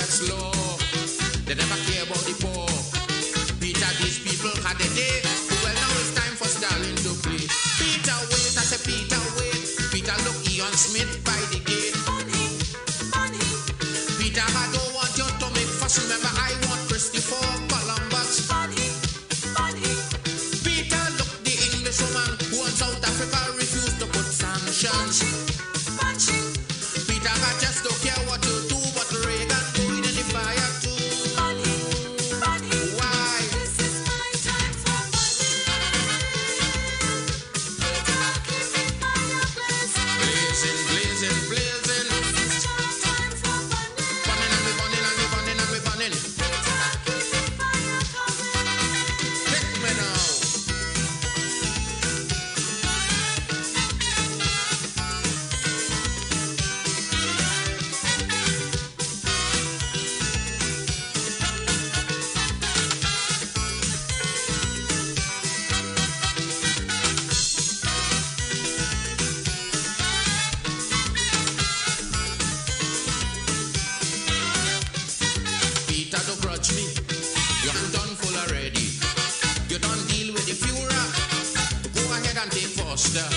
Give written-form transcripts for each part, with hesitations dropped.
oppressed low. They never care about the poor. Peter, these people had a day. Well, now it's time for Stalin to play. Peter, wait, I say Peter, wait. Peter, look, Ian Smith by the gate. Money. Peter, I don't want you to make fuss. Remember, I want Christopher Columbus. Money. Peter, look, the Englishwoman who on South Africa refused to put sanctions. Peter, I just don't care what you do, but Reagan going in the fire too. Why? This is my time for blazing. This is your time for burning and we burning. Hit me now. Peter, don't grudge me. You're done full already. You don't deal with the Führer. Go ahead and take Foster.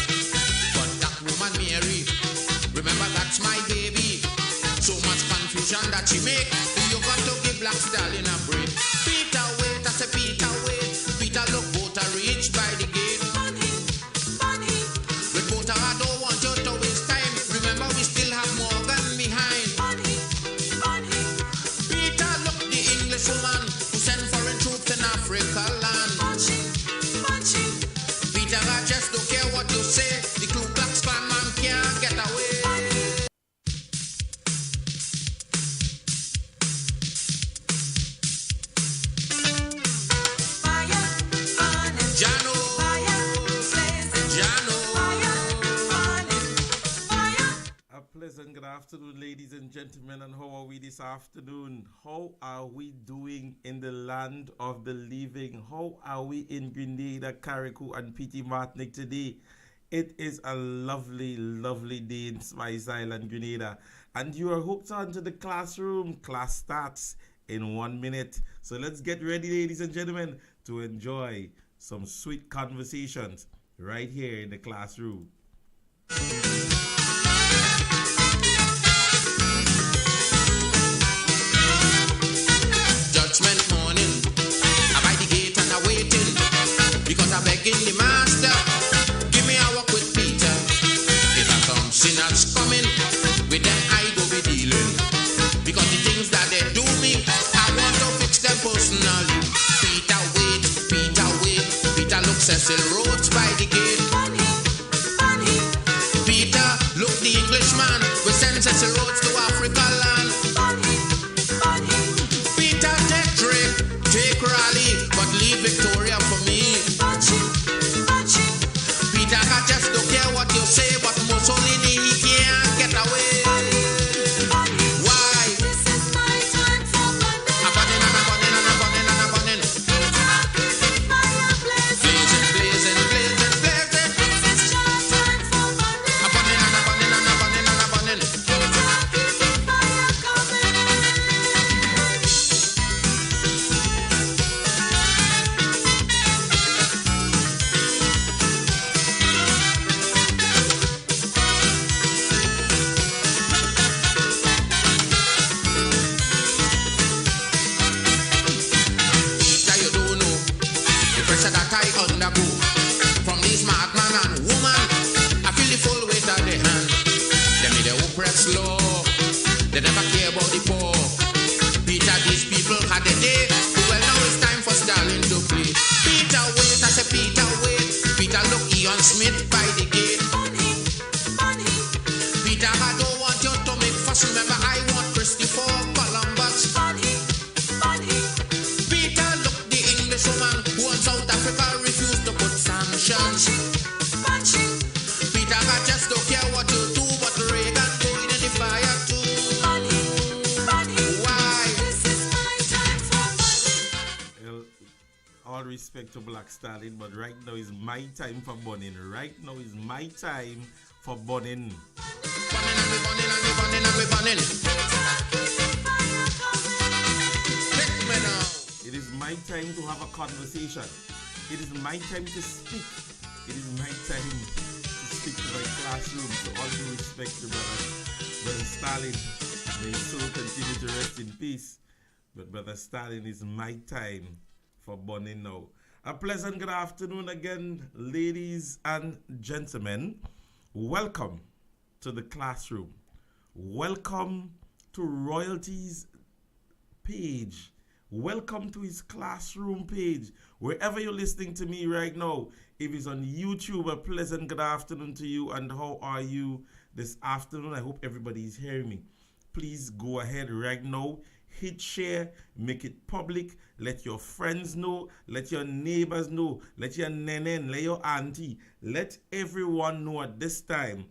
But that woman Mary, remember that's my baby. So much confusion that she make. You got to give Black Stalin a break. Peter, wait, I say Peter, wait. Peter, look, voter reached by the gate. Money. With voter, I don't want you to waste time. Remember, we still have Morgan behind. Money. Peter, look, the Englishwoman who sent foreign troops in Africa land. Punching. Peter, I just don't care what you say. The Ku Klux Klan man can't get away. Jano. A pleasant good afternoon, ladies and gentlemen, and how are we this afternoon? How are we doing in the land of the living? How are we in Grenada, Carriacou, and Petite Martinique today? It is a lovely, lovely day in Spice Island, Grenada, and you are hooked onto the classroom. Class starts in 1 minute. So let's get ready, ladies and gentlemen, to enjoy some sweet conversations right here in the classroom. Judgment morning, I'm by the gate and I'm waiting, because I'm begging the master, give me a walk with Peter. If I come sinners coming, with them I go be dealing, because the things that they do me, I want to fix them personally. Peter wait, Peter look Cecil Rhodes by the gate. Peter look the Englishman, we send Cecil Rhodes to Africa land. Peter take Drake, take Raleigh, but leave Victoria for me. Peter, I just don't care what you say, but Mussolini he can't get away. Why? This is my time for burning. I'm burning. Blazing. This is your time for burning. I'm burning. Peter, you don't know the pressure that I undergo from these madman and woman. I feel the full weight of the hand. They made the oppressed law. They never care about the poor. Peter, these people had a day. Well, now it's time for Stalin to play. Peter, wait, I say Peter, wait. Peter, look, Ian Smith by the gate. Peter, I don't want you to make fuss. Remember, I want Christopher Columbus. Peter, look, the Englishwoman who on South Africa refused to put sanctions. Peter, I just don't care what you do, but Reagan going in the fire too. Why? This is my time for burning. Well, all respect to Black Stalin, but right now is my time for burning. Right now is my time for burning. Burning. my time to have a conversation. It is my time to speak. It is my time to speak to my classroom. So all due respect to Brother Stalin. May his soul continue to rest in peace. But Brother Stalin, is my time for burning now. A pleasant good afternoon again, ladies and gentlemen. Welcome to the classroom. Welcome to Royalty's page. Welcome to his classroom page. Wherever you're listening to me right now, if it's on YouTube, a pleasant good afternoon to you. And how are you this afternoon? I hope everybody is hearing me. Please go ahead right now. Hit share, make it public, let your friends know, let your neighbors know, let your nenen, let your auntie, let everyone know at this time.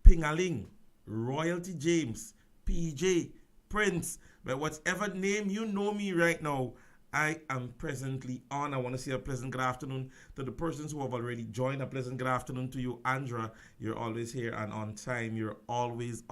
Pingaling, Royalty James, PJ, Prince, by whatever name you know me right now, I am presently on. I want to say a pleasant good afternoon to the persons who have already joined. A pleasant good afternoon to you, Andra. You're always here and on time. You're always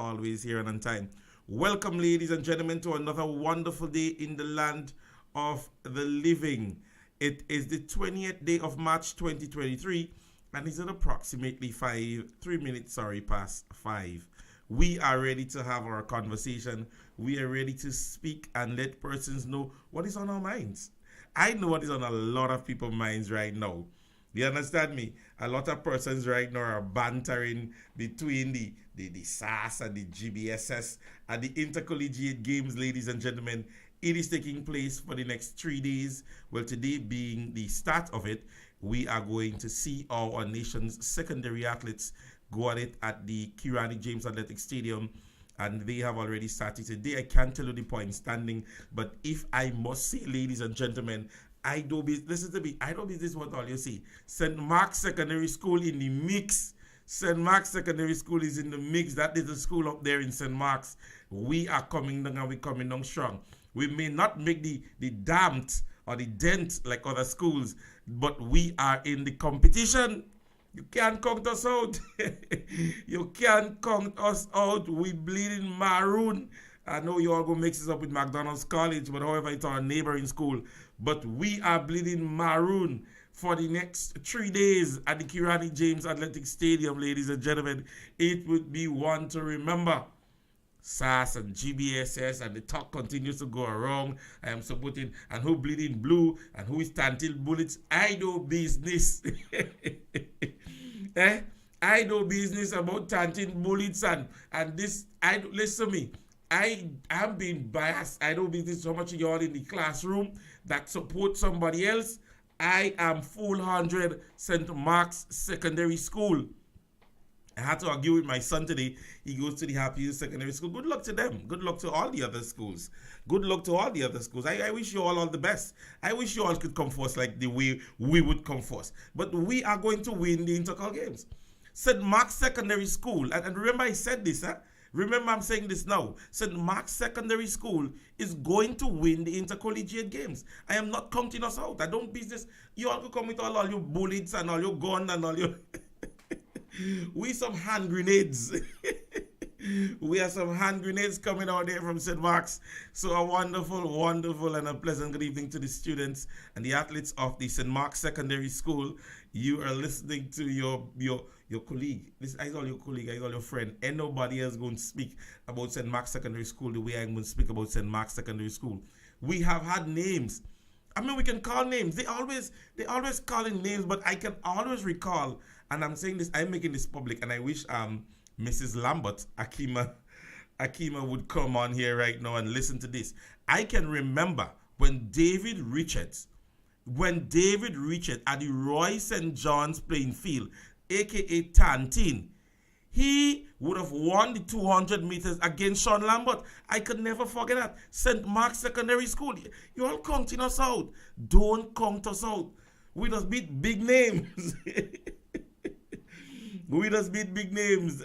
here and on time. Welcome, ladies and gentlemen, to another wonderful day in the land of the living. It is the 20th day of March 2023, and it's at approximately 3 minutes past 5. We are ready to have our conversation. We are ready to speak and let persons know what is on our minds. I know what is on a lot of people's minds right now. You understand me? A lot of persons right now are bantering between the SAS and the GBSS and the Intercollegiate games, ladies and gentlemen. It is taking place for the next 3 days. Well, today being the start of it, we are going to see our nation's secondary athletes go at it at the Kirani James Athletic Stadium, and they have already started today. I can't tell you the point standing, but if I must say, ladies and gentlemen, listen to me, I don't business what all you see. St. Mark's Secondary School in the mix. St. Mark's Secondary School is in the mix. That is the school up there in St. Mark's. We are coming down and we're coming down strong. We may not make the dent or the dent like other schools, but we are in the competition. You can't count us out. You can't count us out. We bleeding maroon. I know you all go mix this up with McDonald's College, but however, it's our neighboring school. But we are bleeding maroon for the next 3 days at the Kirani James Athletic Stadium, ladies and gentlemen. It would be one to remember. SAS and GBSS, and the talk continues to go around. I am supporting, and who bleeding blue, and who is tantil bullets. I know business. I know business about tantil bullets and this. Listen to me. I am being biased. I know business so much of y'all in the classroom that support somebody else. I am full 100 St. Mark's Secondary School. I had to argue with my son today. He goes to the happiest secondary school. Good luck to them. Good luck to all the other schools. Good luck to all the other schools. I wish you all the best. I wish you all could come first like the way we would come first. But we are going to win the Intercol games. St. Mark's Secondary School, and remember I said this, Remember I'm saying this now. St. Mark's Secondary School is going to win the Intercollegiate games. I am not counting us out. I don't business. You all could come with all your bullets and all your gun and all your... We some hand grenades. We have some hand grenades coming out there from St. Mark's. So a wonderful and a pleasant good evening to the students and the athletes of the St. Mark's Secondary School. You are listening to your colleague. This is all your colleague, is all your friend. And nobody else going to speak about St. Mark's Secondary School the way I'm going to speak about St. Mark's Secondary School. We have had names. I mean, we can call names. They always calling names, but I can always recall. And I'm saying this, I'm making this public, and I wish Mrs. Lambert, Akima would come on here right now and listen to this. I can remember when David Richards at the Roy St. John's playing field, aka Tantin, he would have won the 200 meters against Sean Lambert. I could never forget that. St. Mark's Secondary School. You all counting us out. Don't count us out. We just beat big names. We just beat big names.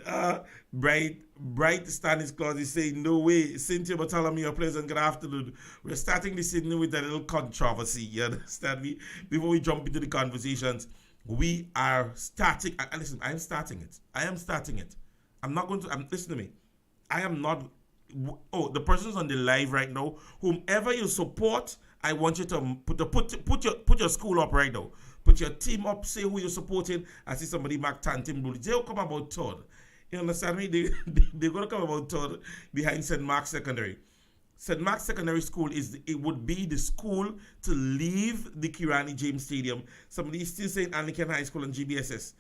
Bright Stanislas is saying, no way. Cynthia Bartholomew, a pleasant good afternoon. We're starting this evening with a little controversy. You understand me? Before we jump into the conversations, we are starting. Listen, I am starting it. I'm not going to. Listen to me. I am not the persons on the live right now, whomever you support, I want you to put your school up right now. Put your team up, say who you're supporting. I see somebody mark Tantin Bully. They'll come about third. You understand me? They're going to come about third behind St. Mark's Secondary. St. Mark's Secondary School would be the school to leave the Kirani James Stadium. Somebody is still saying Anglican High School and GBSS.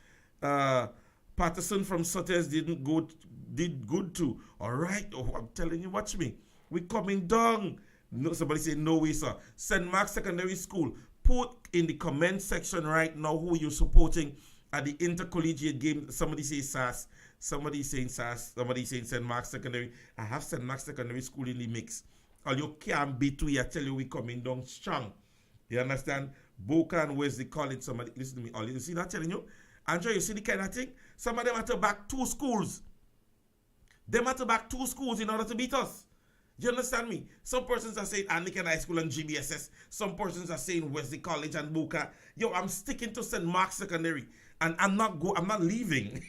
Patterson from Sutters did good too. All right. Oh, I'm telling you, watch me. We're coming down. No, somebody say no way, sir. St. Mark's Secondary School. Put in the comment section right now who you're supporting at the intercollegiate game. Somebody say SAS. Somebody saying SAS. Somebody saying St. Mark's Secondary. I have St. Mark's Secondary School in the mix. All you can't beat to, I tell you, we coming down strong. You understand? Boca and Wesley College. Somebody listen to me. All you see that telling you? Andrew, you see the kind of thing? Some of them have to back 2 schools. Them have to back 2 schools in order to beat us. You understand me? Some persons are saying Anglican High School and GBSS. Some persons are saying Wesley College and Boca. Yo, I'm sticking to St. Mark's Secondary. And I'm not leaving.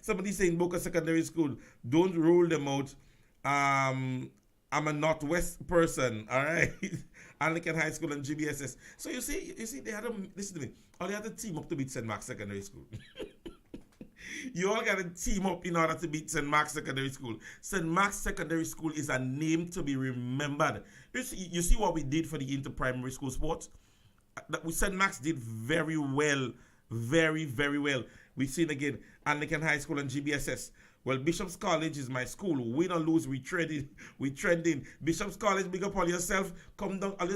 Somebody saying Boca Secondary School. Don't rule them out. I'm a Northwest person, all right? Anglican High School and GBSS. So you see, they had to, listen to me, all they had to team up to beat St. Mark's Secondary School. You all got to team up in order to beat St. Mark's Secondary School. St. Mark's Secondary School is a name to be remembered. You see what we did for the inter-primary school sports? St. Mark's did very well, very, very well. We've seen again, Anglican High School and GBSS. Well, Bishop's College is my school. Win or lose, we trending. Bishop's College, big up on yourself. Come down. I'll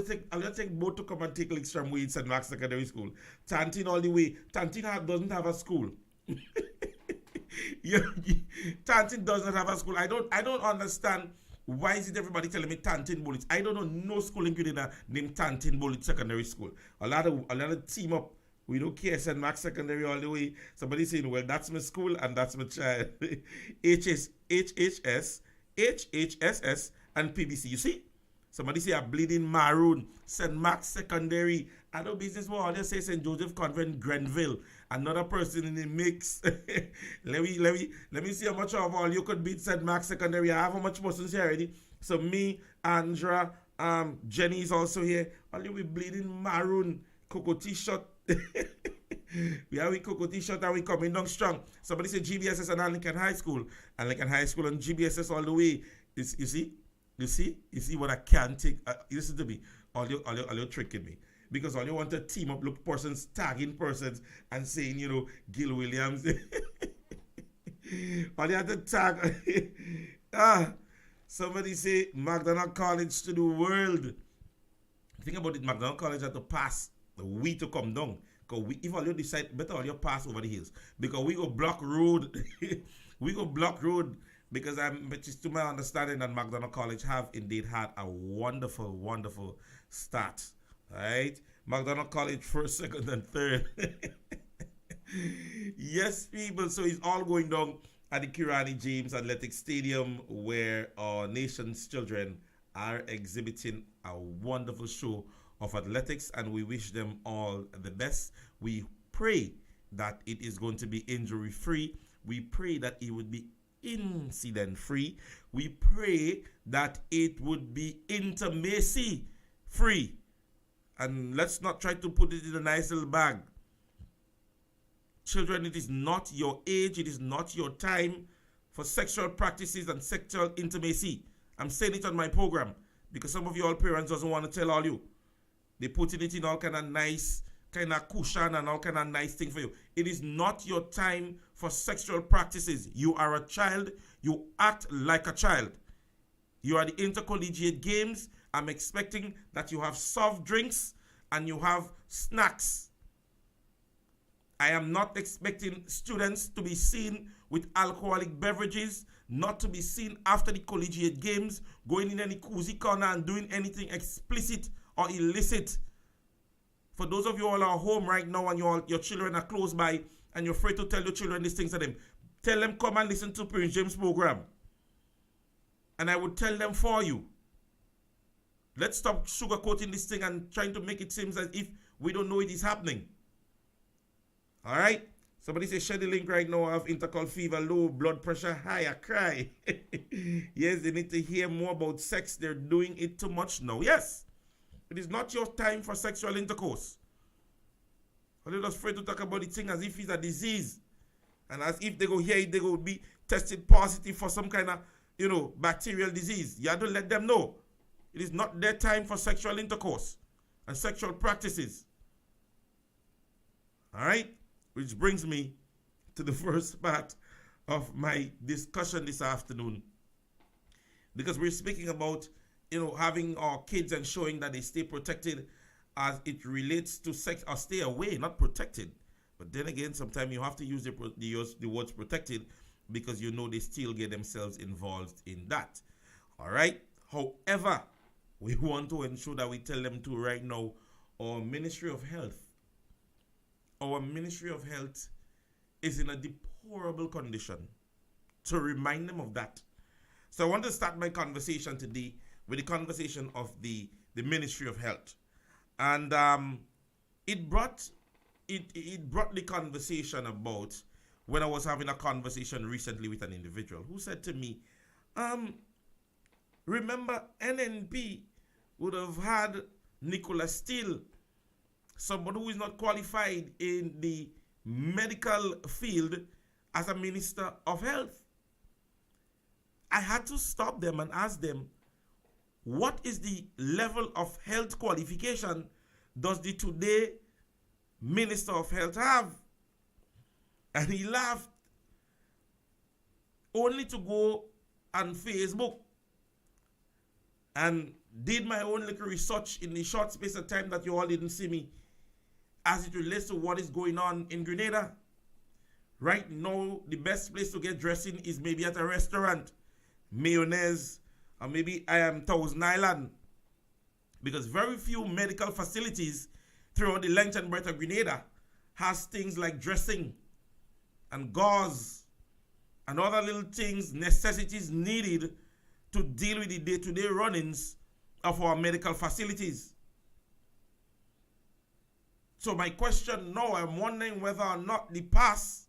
take both to come and take Lickstrom way in St. Mark's Secondary School. Tantin all the way. Tantin doesn't have a school. Tantin does not have a school. I don't understand. Why is it everybody telling me Tantin Bullets? I don't know no school in Grenada named Tantin Bullets Secondary School. A lot of team up. We don't care, St. Mark's Secondary all the way. Somebody saying, well, that's my school and that's my child. HHS, and PBC. You see? Somebody say a bleeding maroon. St. Mark's Secondary. I know business more. They say St. Joseph Convent, Grenville. Another person in the mix. let me see how much of all you could beat St. Mark's Secondary. I have how much persons here already. So me, Andra, Jenny is also here. Only we bleeding maroon. Cocoa T-shirt. We have a Cocoa T-shirt and we coming down strong. Somebody said GBSS and Anglican High School. Anglican High School and GBSS all the way. You see what I can't take. Listen to me. All you tricking me. Because all you want to team up, look persons, tagging persons and saying, Gil Williams. All you have to tag. Somebody say McDonald College to the world. Think about it, McDonald College had to pass. We to come down. Because if all you decide, better all you pass over the hills. Because we go block road. Because which is to my understanding that McDonald College have indeed had a wonderful, wonderful start. Right? McDonald College first, second, and third. Yes, people. So it's all going down at the Kirani James Athletic Stadium where our nation's children are exhibiting a wonderful show of athletics, and we wish them all the best. We pray that it is going to be injury free. We pray that it would be incident free. We pray that it would be intimacy free. And let's not try to put it in a nice little bag. Children, it is not your age, it is not your time for sexual practices and sexual intimacy. I'm saying it on my program because some of you all parents doesn't want to tell all you. They putting it in all kind of nice, kind of cushion and all kind of nice thing for you. It is not your time for sexual practices. You are a child. You act like a child. You are the intercollegiate games. I'm expecting that you have soft drinks and you have snacks. I am not expecting students to be seen with alcoholic beverages, not to be seen after the collegiate games, going in any cozy corner and doing anything explicit or illicit. For those of you all are home right now and your children are close by and you're afraid to tell your children these things to them, tell them come and listen to Prince James' program. And I would tell them for you. Let's stop sugarcoating this thing and trying to make it seem as if we don't know it is happening. All right? Somebody say, share the link right now. I have intercol fever, low blood pressure, high. I cry. Yes, they need to hear more about sex. They're doing it too much now. Yes, it is not your time for sexual intercourse. But they're just afraid to talk about the thing as if it's a disease. And as if they go hear it, they go be tested positive for some kind of, bacterial disease. You have to let them know. It is not their time for sexual intercourse and sexual practices. All right? Which brings me to the first part of my discussion this afternoon. Because we're speaking about, having our kids and showing that they stay protected as it relates to sex, or stay away, not protected. But then again, sometimes you have to use the words protected because they still get themselves involved in that. All right? However, we want to ensure that we tell them to right now, our Ministry of Health is in a deplorable condition, to remind them of that. So I want to start my conversation today with the conversation of the Ministry of Health. And it brought the conversation about when I was having a conversation recently with an individual who said to me, remember NNP would have had Nicola Steele, somebody who is not qualified in the medical field, as a Minister of Health. I had to stop them and ask them, what is the level of health qualification does the today Minister of Health have? And he laughed, only to go on Facebook and did my own little research in the short space of time that you all didn't see me, as it relates to what is going on in Grenada. Right now, the best place to get dressing is maybe at a restaurant, mayonnaise, or maybe Thousand Island, because very few medical facilities throughout the length and breadth of Grenada has things like dressing and gauze and other little things, necessities needed to deal with the day-to-day runnings of our medical facilities. So my question now, I'm wondering whether or not the past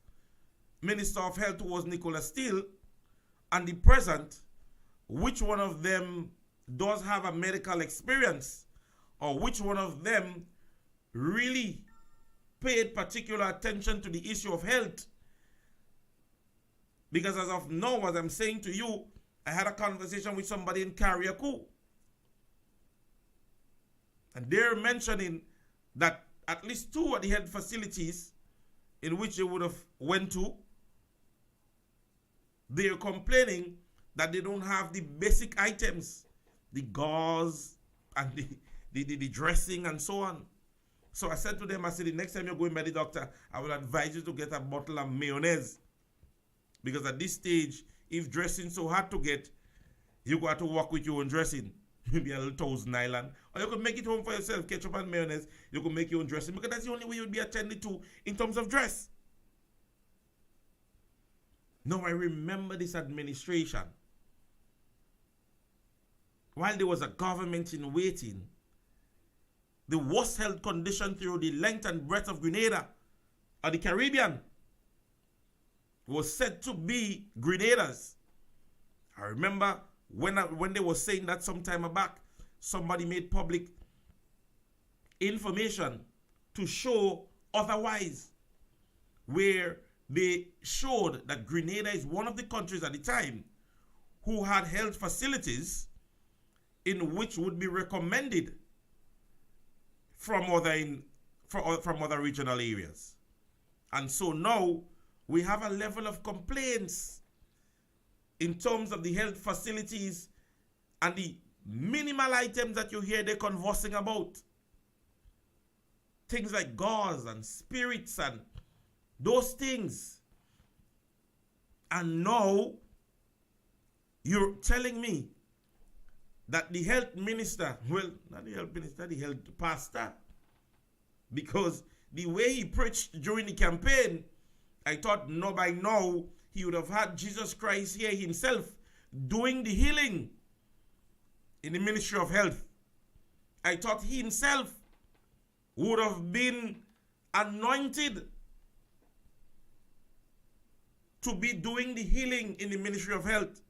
Minister of Health was Nicola Steele, and the present, which one of them does have a medical experience, or which one of them really paid particular attention to the issue of health. Because as of now, as I'm saying to you, I had a conversation with somebody in Carriacou, and they're mentioning that at least two of the health facilities in which they would have went to, they're complaining that they don't have the basic items, the gauze and the dressing and so on. So I said to them, I said, the next time you're going by the doctor, I will advise you to get a bottle of mayonnaise. Because at this stage, if dressing so hard to get, you got to work with your own dressing. Maybe a little Thousand Island. Or you could make it home for yourself, ketchup and mayonnaise. You could make your own dressing, because that's the only way you'll be attended to in terms of dress. Now I remember this administration. While there was a government in waiting, the worst health condition through the length and breadth of Grenada, or the Caribbean, was said to be Grenada's. I remember when they were saying that some time back, somebody made public information to show otherwise, where they showed that Grenada is one of the countries at the time who had health facilities in which would be recommended from other regional areas. And so now we have a level of complaints in terms of the health facilities and the minimal items that you hear they're conversing about. Things like gauze and spirits and those things. And now you're telling me that the health minister, well, not the health minister, the health pastor, because the way he preached during the campaign, I thought by now he would have had Jesus Christ here himself doing the healing in the Ministry of Health. I thought he himself would have been anointed to be doing the healing in the Ministry of Health.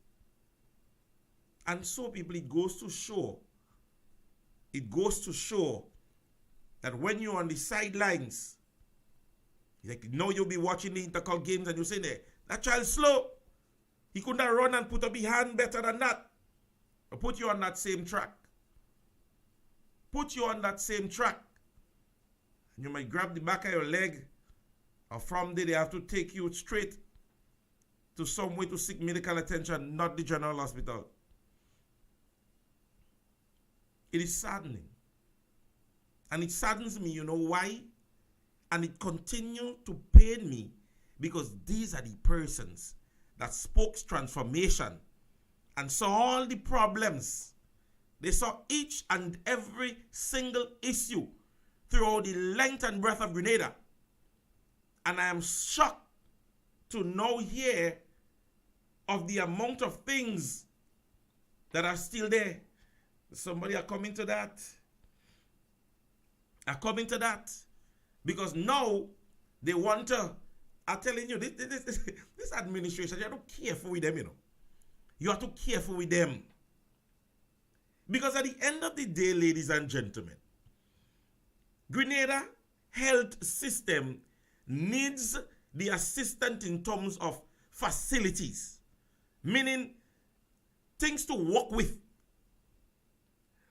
And so, people, it goes to show that when you're on the sidelines, like now you'll be watching the Intercollegiate games and you say, there, that child's slow. He couldn't have run and put up his hand better than that. Or put you on that same track. Put you on that same track. And you might grab the back of your leg, or from there they have to take you straight to somewhere to seek medical attention, not the general hospital. It is saddening. And it saddens me, you know why? And it continues to pain me because these are the persons that spoke transformation and saw all the problems. They saw each and every single issue throughout the length and breadth of Grenada. And I am shocked to now hear of the amount of things that are still there. Somebody are coming to that. Because now they want to, I'm telling you, this administration, you have to be careful with them, you know. You have to be careful with them. Because at the end of the day, ladies and gentlemen, Grenada health system needs the assistance in terms of facilities, meaning things to work with.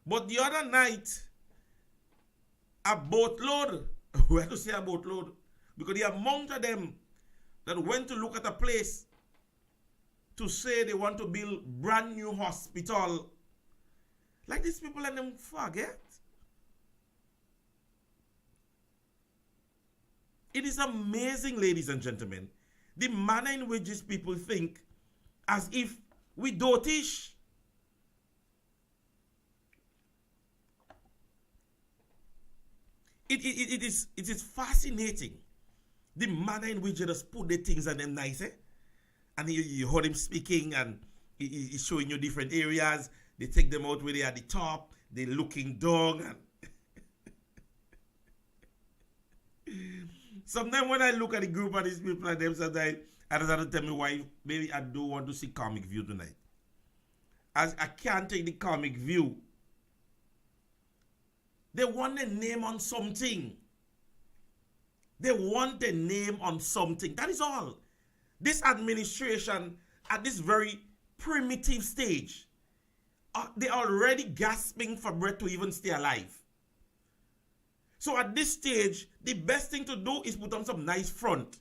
But the other night, a boatload, we have to say a boatload, because the amount of them that went to look at a place to say they want to build brand new hospital, like these people and them forget. It is amazing, ladies and gentlemen, the manner in which these people think as if we dotish. It is fascinating the manner in which they just put the things on them nice, eh? And you heard him speaking and he's showing you different areas. They take them out where they are at the top, they're looking down. And sometimes when I look at the group of these people like them, sometimes I just have to tell me why maybe I don't want to see comic view tonight. As I can't take the comic view. They want a name on something. They want a name on something. That is all. This administration, at this very primitive stage, they're already gasping for breath to even stay alive. So at this stage, the best thing to do is put on some nice front.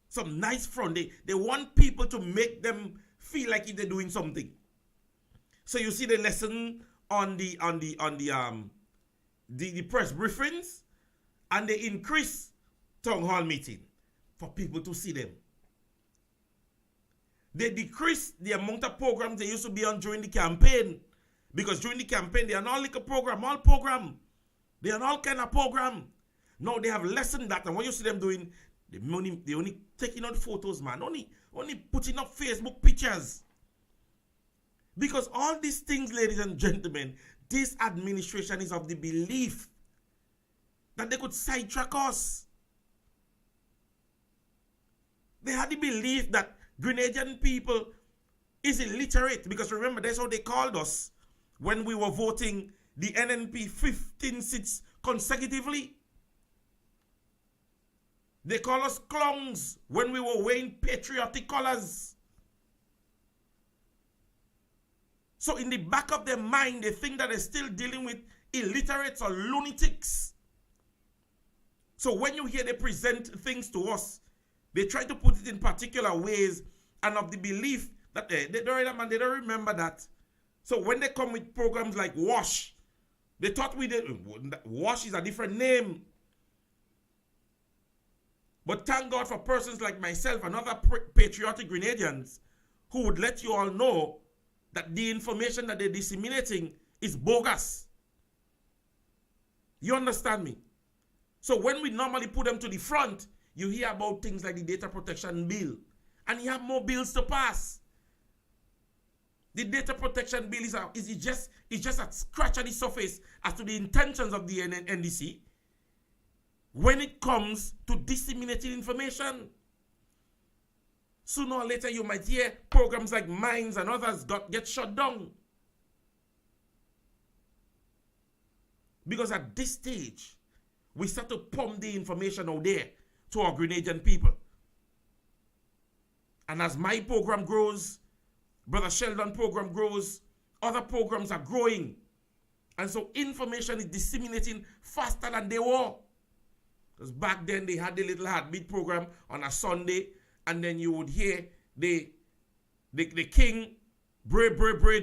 Some nice front. They want people to make them feel like they're doing something. So you see the lesson on the press briefings, and they increase town hall meeting for people to see them. They decrease the amount of programs they used to be on during the campaign, because during the campaign they are not like a program, all program. They are all kind of program. Now they have lessened that, and what you see them doing, they only taking out photos, man, only putting up Facebook pictures. Because all these things, ladies and gentlemen, this administration is of the belief that they could sidetrack us. They had the belief that Grenadian people is illiterate, because remember, that's how they called us when we were voting the NNP 15 seats consecutively. They call us clowns when we were wearing patriotic colors. So in the back of their mind, they think that they're still dealing with illiterates or lunatics. So when you hear they present things to us, they try to put it in particular ways and of the belief that they don't remember that. So when they come with programs like WASH, they thought WASH is a different name. But thank God for persons like myself and other patriotic Grenadians who would let you all know that the information that they're disseminating is bogus. You understand me? So when we normally put them to the front, you hear about things like the data protection bill. And you have more bills to pass. The data protection bill is just a scratch at the surface as to the intentions of the NDC when it comes to disseminating information. Sooner or later, you might hear programs like Minds and others get shut down. Because at this stage, we start to pump the information out there to our Grenadian people. And as my program grows, Brother Sheldon's program grows, other programs are growing. And so information is disseminating faster than they were. Because back then they had the little heartbeat program on a Sunday, and then you would hear the king bray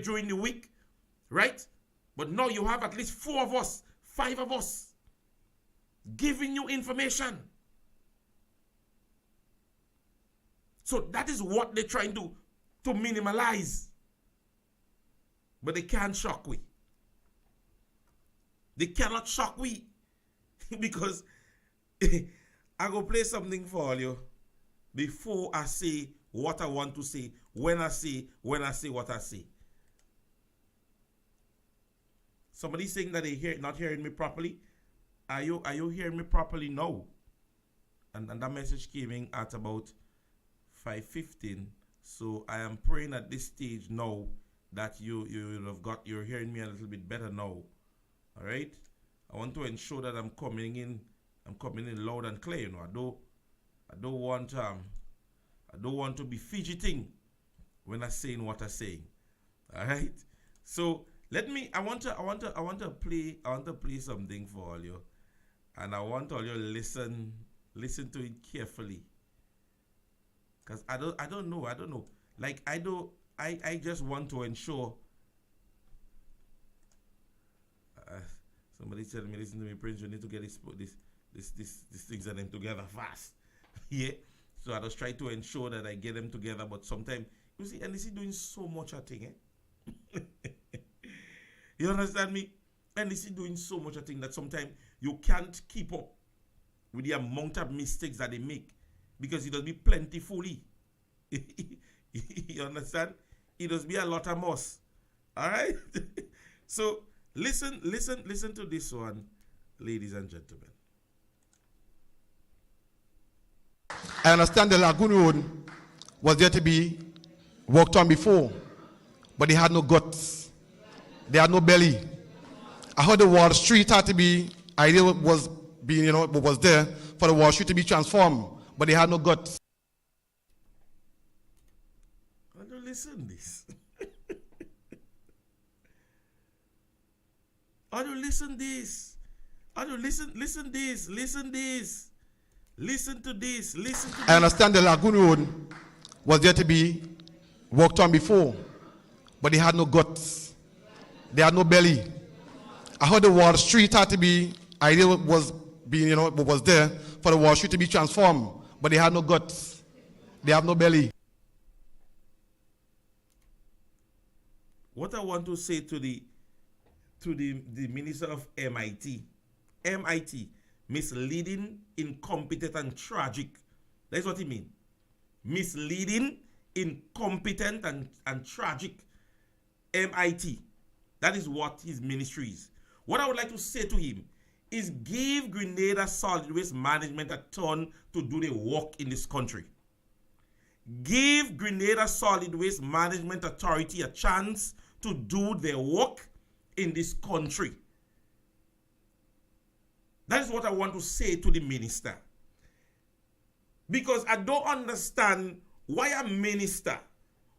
during the week, right? But now you have at least 4 of us, 5 of us giving you information. So that is what they're trying to minimalize. But they can't shock we. They cannot shock we. Because I go play something for all you before I say what I want to say, when I say what I say. Somebody saying that they not hearing me properly. Are you hearing me properly now? And that message came in at about 5:15. So I am praying at this stage now that you're hearing me a little bit better now. All right? I want to ensure that I'm coming in loud and clear. You know, I don't want to be fidgeting when I'm saying what I'm saying. All right? So I want to play something for all you, and I want all you to listen to it carefully. Because I don't know. Like I just want to ensure. Somebody telling me, listen to me, Prince, you need to get these things and them together fast. Yeah. So I just try to ensure that I get them together, but sometimes you see, and is doing so much a thing, eh? You understand me? And is doing so much a thing that sometimes you can't keep up with the amount of mistakes that they make, because it does be plentifully. You understand? It does be a lot of moss. All right? So listen to this one, ladies and gentlemen. I understand the Lagoon Road was there to be worked on before, but they had no guts. They had no belly. I heard the Wall Street had to be, idea was being, was there for the Wall Street to be transformed, but they had no guts. I don't listen this. I don't listen this. I don't listen this. Listen this. Listen to this. Listen to this. I understand the Lagoon Road was there to be worked on before, but they had no guts. They had no belly. I heard the Wall Street had to be, idea was being, was there for the Wall Street to be transformed, but they had no guts. They have no belly. What I want to say to the minister of MIT, misleading, incompetent, and tragic. That's what he means. Misleading, incompetent, and tragic. MIT. That is what his ministry is. What I would like to say to him is give Grenada Solid Waste Management a turn to do the work in this country. Give Grenada Solid Waste Management Authority a chance to do their work in this country. That is what I want to say to the minister. Because I don't understand why a minister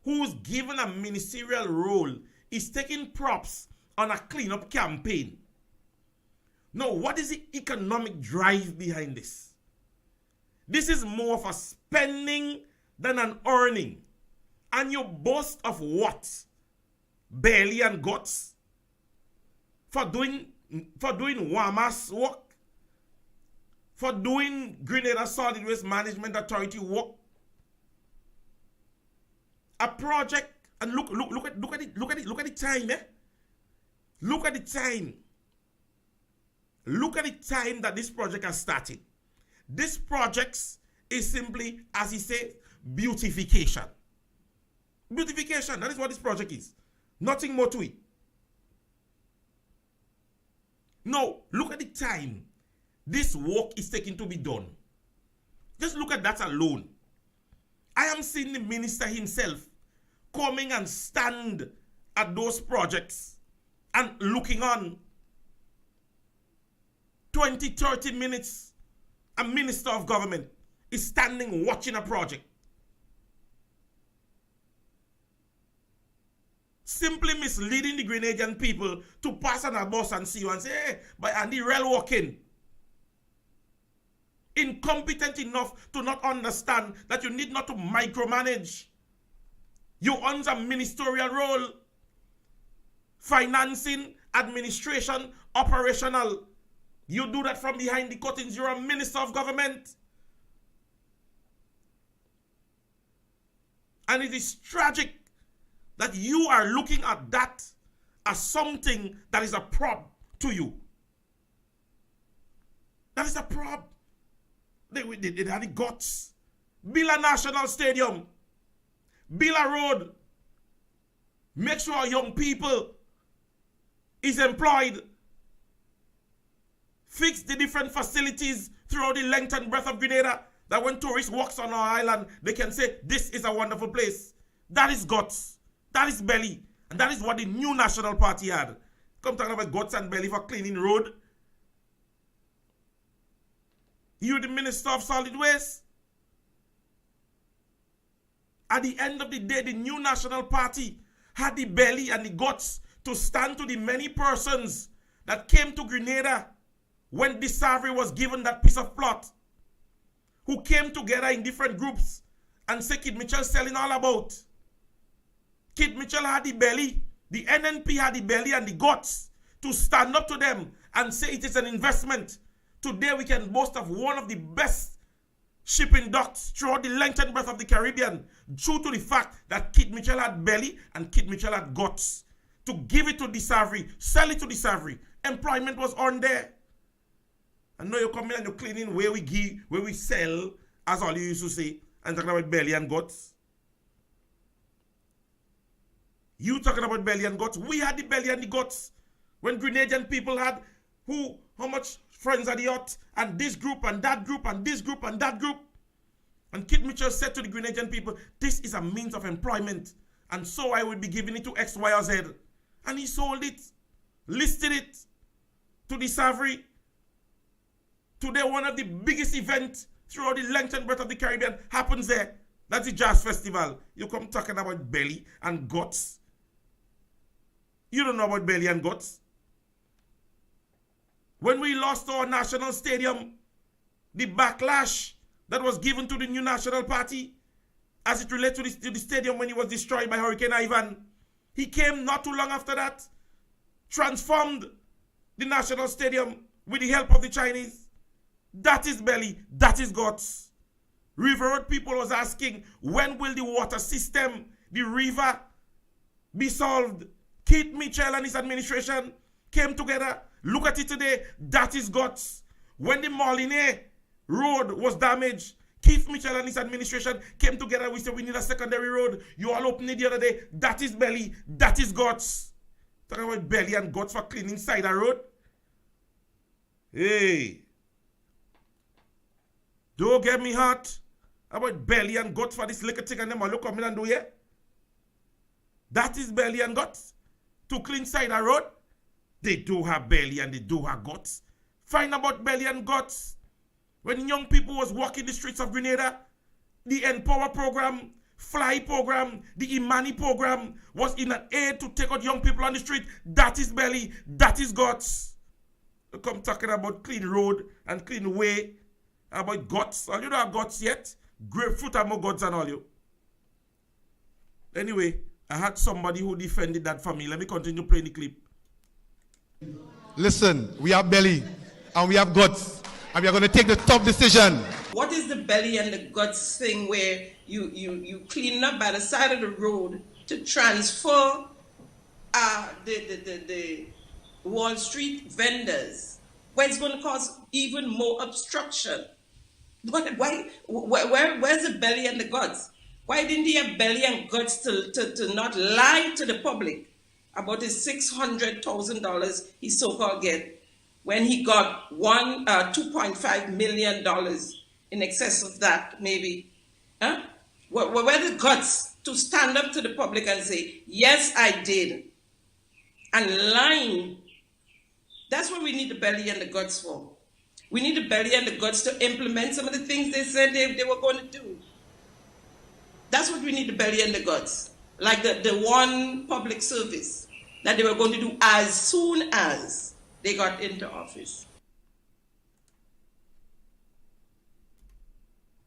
who's given a ministerial role is taking props on a cleanup campaign. Now, what is the economic drive behind this? This is more of a spending than an earning. And you boast of what? Belly and guts? For doing WAMAS work? For doing Grenada Solid Waste Management Authority work? A project, and look at the time, eh? Look at the time. Look at the time that this project has started. This project is simply, as he said, beautification. Beautification, that is what this project is. Nothing more to it. No, look at the time this work is taking to be done. Just look at that alone. I am seeing the minister himself coming and stand at those projects and looking on. 20, 30 minutes, a minister of government is standing watching a project. Simply misleading the Grenadian people to pass on a bus and see you and say, hey, by Andy Rel walking. Incompetent enough to not understand that you need not to micromanage. You own a ministerial role. Financing, administration, operational. You do that from behind the curtains. You're a minister of government. And it is tragic that you are looking at that as something that is a prop to you. That is a prop. They had the guts. Build a national stadium. Build a road. Make sure our young people is employed. Fix the different facilities throughout the length and breadth of Grenada, that when tourists walk on our island, they can say, this is a wonderful place. That is guts. That is belly. And that is what the new National Party had. Come talking about guts and belly for cleaning road. You the Minister of Solid Waste. At the end of the day, the new National Party had the belly and the guts to stand to the many persons that came to Grenada when Discovery was given that piece of plot, who came together in different groups and said Kid Mitchell selling all about. Kid Mitchell had the belly, the NNP had the belly and the guts to stand up to them and say it is an investment. Today we can boast of one of the best shipping docks throughout the length and breadth of the Caribbean, due to the fact that Kid Mitchell had belly and Kid Mitchell had guts to give it to Discovery, sell it to Discovery. Employment was on there. And now you come in and you're cleaning where we give, where we sell, as all you used to say, and talking about belly and guts. You talking about belly and guts. We had the belly and the guts. When Grenadian people had how much friends at the yacht, and this group and that group and this group and that group. And Kid Mitchell said to the Grenadian people, this is a means of employment. And so I will be giving it to X, Y, or Z. And he sold it, listed it to Discovery. Today, one of the biggest events throughout the length and breadth of the Caribbean happens there. That's the Jazz Festival. You come talking about belly and guts. You don't know about belly and guts. When we lost our national stadium, the backlash that was given to the new National Party as it relates to the stadium when it was destroyed by Hurricane Ivan, he came not too long after that, transformed the national stadium with the help of the Chinese. That is belly, that is guts. River Road people was asking, when will the water system, the river, be solved? Kid Mitchell and his administration came together. Look at it today, that is guts. When the Moline Road was damaged, Keith Mitchell and his administration came together. We said we need a secondary road. You all opened it the other day. That is belly, that is guts. Talking about belly and guts for cleaning side of road. Hey. Don't get me hot about belly and guts for this little thing and them all look coming and do here. That is belly and guts. To clean side of road. They do have belly and they do have guts. Find about belly and guts. When young people was walking the streets of Grenada, the Empower program, Fly program, the Imani program was in an aid to take out young people on the street. That is belly, that is guts. You come talking about clean road and clean way, about guts. All you don't have guts yet. Grapefruit and more guts and all you. Anyway, I had somebody who defended that for me. Let me continue playing the clip. Listen, we have belly and we have guts, and we are going to take the tough decision. What is the belly and the guts thing where you clean up by the side of the road to transfer the Wall Street vendors, where it's going to cause even more obstruction? Where's the belly and the guts? Why didn't he have belly and guts to not lie to the public about his $600,000 he so-called get when he got $2.5 million in excess of that, maybe? Huh? Where the guts to stand up to the public and say, yes, I did. And lying, that's what we need the belly and the guts for. We need the belly and the guts to implement some of the things they said they were going to do. That's what we need the belly and the guts. Like the one public service that they were going to do as soon as they got into office.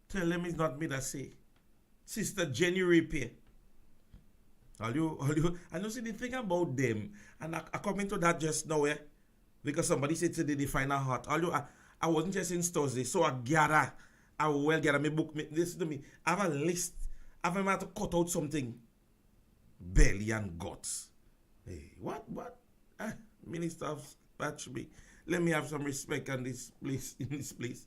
Tell them it's not me that say. Sister Jenny Rapier. And you see the thing about them, and I come into that just now, because somebody said today they find her hot. I wasn't just in Thursday, so I will gather my book. Listen to me. I have a list. I've had to cut out something. Belly and guts. Hey, what? Minister of Batchby, let me have some respect in this place.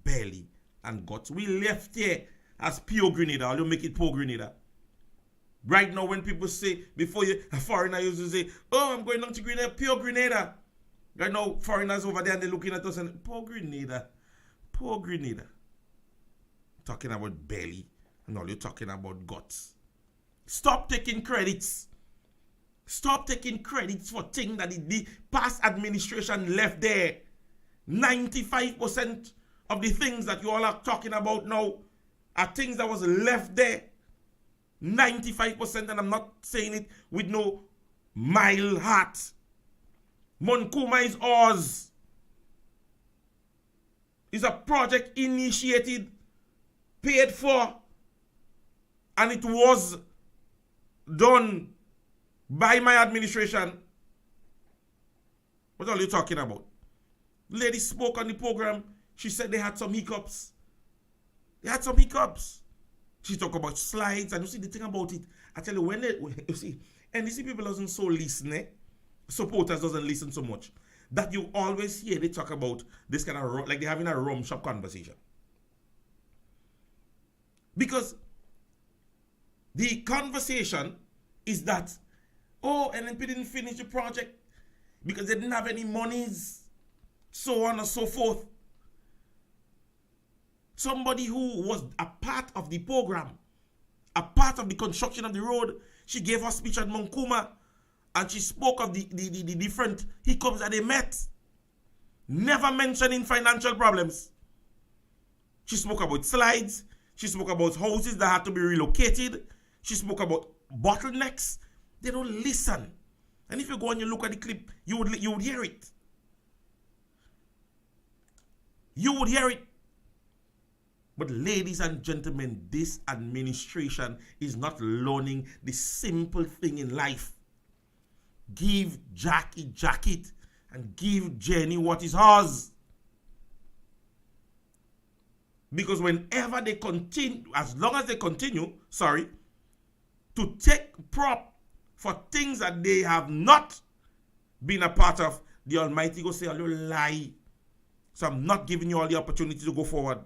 Belly and guts. We left here as pure Grenada. I'll make it poor Grenada. Right now, when people say, before a foreigner used to say, oh, I'm going down to Grenada, pure Grenada. Right now, foreigners over there and they're looking at us and, poor Grenada. Talking about belly and all you're talking about guts. Stop taking credits. Stop taking credits for things that the past administration left there. 95% of the things that you all are talking about now are things that was left there. 95%, and I'm not saying it with no mild heart. Monkuma is ours. It's a project initiated, paid for, and it was done by my administration. What are you talking about? The lady spoke on the program. She said they had some hiccups. She talked about slides, and you see the thing about it. I tell you, you see people doesn't so listen, supporters doesn't listen so much, that you always hear they talk about this kind of, like they're having a rum shop conversation. Because the conversation is that, oh, NNP didn't finish the project because they didn't have any monies, so on and so forth. Somebody who was a part of the program, a part of the construction of the road, she gave her speech at Monkuma, and she spoke of the different hiccups that they met, never mentioning financial problems. She spoke about slides. She spoke about houses that had to be relocated. She spoke about bottlenecks. They don't listen. And if you go and you look at the clip, you would hear it. You would hear it. But ladies and gentlemen, this administration is not learning the simple thing in life. Give Jackie jacket and give Jenny what is hers. Because whenever they continue, as long as they continue, to take prop for things that they have not been a part of, the Almighty will say a little lie. So I'm not giving you all the opportunity to go forward.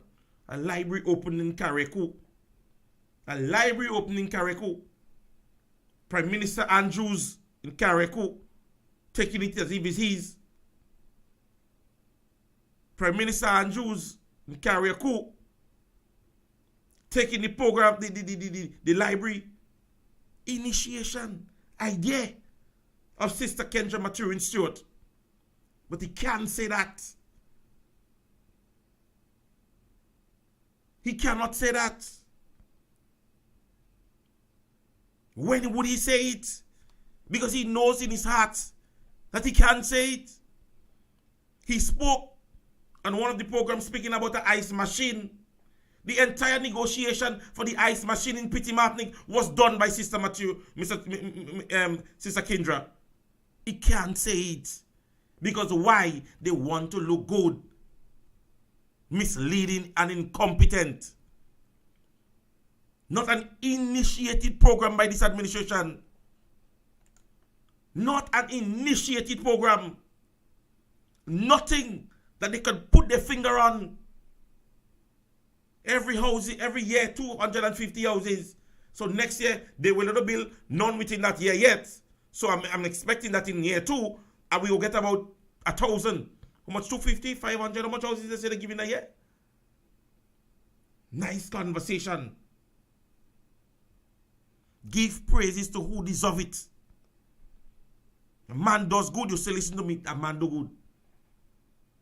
A library opened in Kareku. Prime Minister Andrews in Kareku, taking it as if it's his. Prime Minister Andrews in Kareku, taking the program, the library initiation idea of Sister Kendra Maturin Stewart. But he can't say that. He cannot say that. When would he say it? Because he knows in his heart that he can't say it. He spoke on one of the programs speaking about the ice machine. The entire negotiation for the ice machine in Petit Martinique was done by Sister Sister Kendra. He can't say it. Because why? They want to look good. Misleading and incompetent. Not an initiated program by this administration. Not an initiated program. Nothing that they can put their finger on. Every year, 250 houses. So next year, they will not build none within that year yet. So I'm expecting that in year 2, we will get about 1,000. How much? 250, 500? How much houses they say they're giving a year? Nice conversation. Give praises to who deserve it. A man does good, you say, listen to me, a man do good.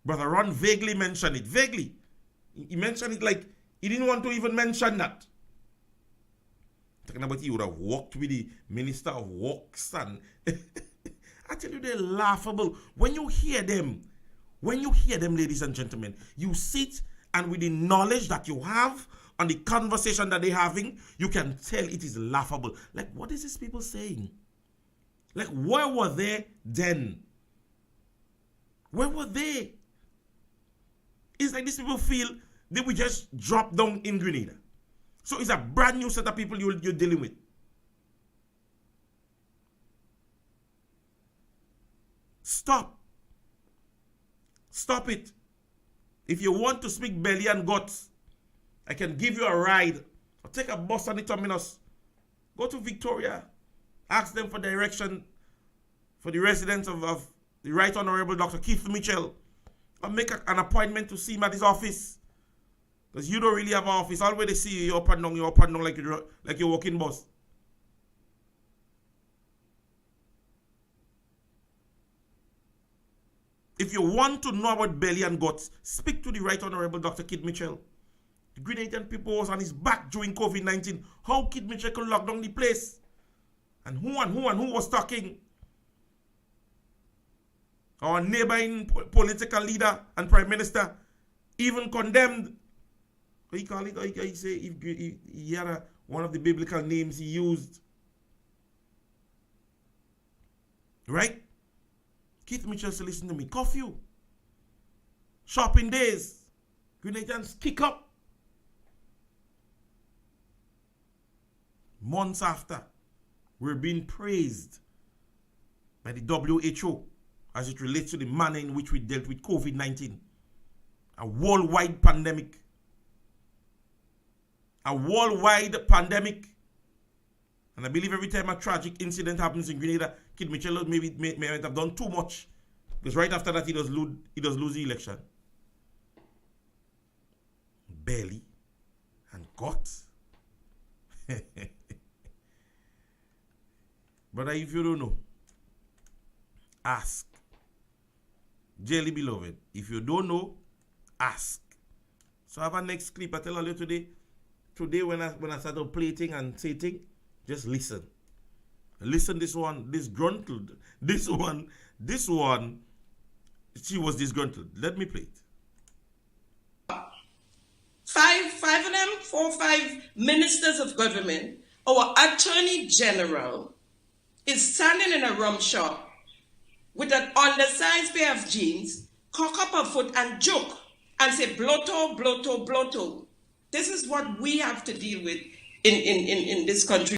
Brother Ron vaguely mentioned it. Vaguely. He mentioned it like he didn't want to even mention that. Talking about he would have walked with the Minister of Works and I tell you, they're laughable. When you hear them, ladies and gentlemen, you sit and with the knowledge that you have on the conversation that they're having, you can tell it is laughable. Like, what is these people saying? Like, where were they then? Where were they? It's like these people feel they will just drop down in Grenada. So it's a brand new set of people you're dealing with. Stop. Stop it. If you want to speak belly and guts, I can give you a ride. Or take a bus on the terminus. Go to Victoria. Ask them for direction for the residents of the Right Honorable Dr. Keith Mitchell. Or make an appointment to see him at his office. Because you don't really have an office. All where they see you, you're up and down like you're walking bus. If you want to know about belly and guts, speak to the Right Honorable Dr. Kid Mitchell. The Grenadian people was on his back during COVID-19. How Kid Mitchell could lock down the place? And who was talking? Our neighboring political leader and prime minister even condemned. He call it, he say, if he had one of the biblical names he used. Right? Keith Mitchell said, listen to me, curfew. Shopping days. Grenadians kick up. Months after, we're being praised by the WHO as it relates to the manner in which we dealt with COVID-19. A worldwide pandemic. A worldwide pandemic. And I believe every time a tragic incident happens in Grenada, Kid Mitchell may have done too much. Because right after that, he does lose the election. Belly and guts. Brother, if you don't know, ask. Dearly beloved, if you don't know, ask. So I have a next clip I tell you today. Today when I started plating and sitting, just listen. Listen this one, disgruntled. This one, she was disgruntled. Let me play it. Five of them, 4 or 5 ministers of government, our attorney general is standing in a rum shop with an undersized pair of jeans, cock up a foot and joke and say, blotto, blotto, blotto. This is what we have to deal with in this country.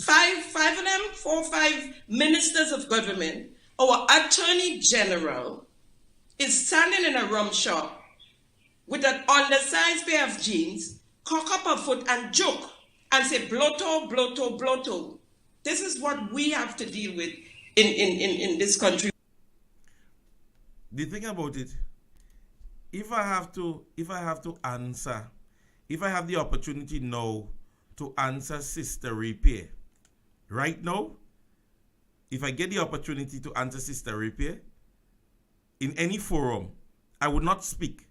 Five of them, 4 or 5 ministers of government, our attorney general is standing in a rum shop with an undersized pair of jeans, cock up a foot and joke and say, blotto, blotto, blotto. This is what we have to deal with in this country. The thing about it, if I have to answer, if I have the opportunity now to answer Sister Repair, right now, if I get the opportunity to answer Sister Repair in any forum, I would not speak.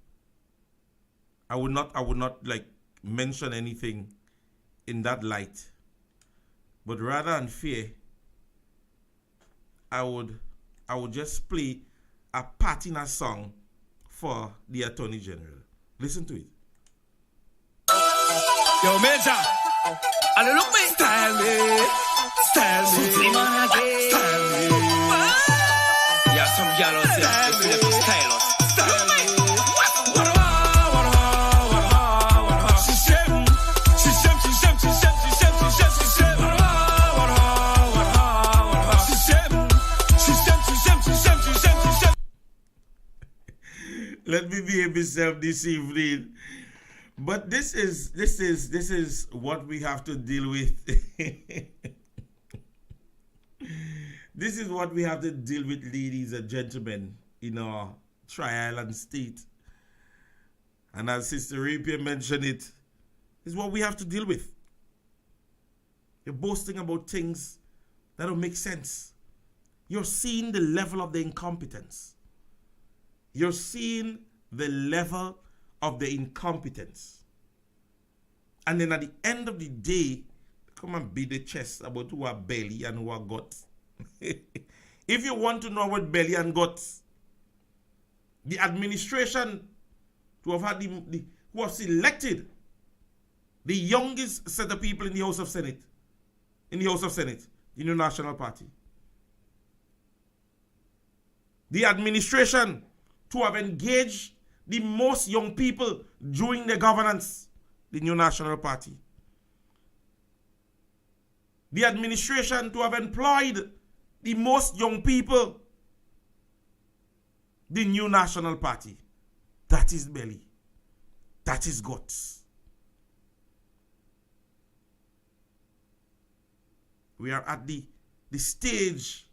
I would not like mention anything in that light. But rather than fear, I would just play a patina song for the Attorney General. Listen to it. Yo, Major, and look me, style me, style me. Yeah, some gallows here, style us. Let me behave myself this evening. But this is what we have to deal with. This is what we have to deal with, ladies and gentlemen, in our tri-island state. And as Sister Rapier mentioned it, is what we have to deal with. You're boasting about things that don't make sense. You're seeing the level of the incompetence. You're seeing the level of the incompetence. And then at the end of the day, come and beat the chest about who are belly and who are guts. If you want to know what belly and guts, the administration to have had who have selected the youngest set of people in the House of Senate, the New National Party. The administration to have engaged the most young people during their governance, the New National Party. The administration to have employed the most young people, the New National Party. That is belly. That is guts. We are at the stage,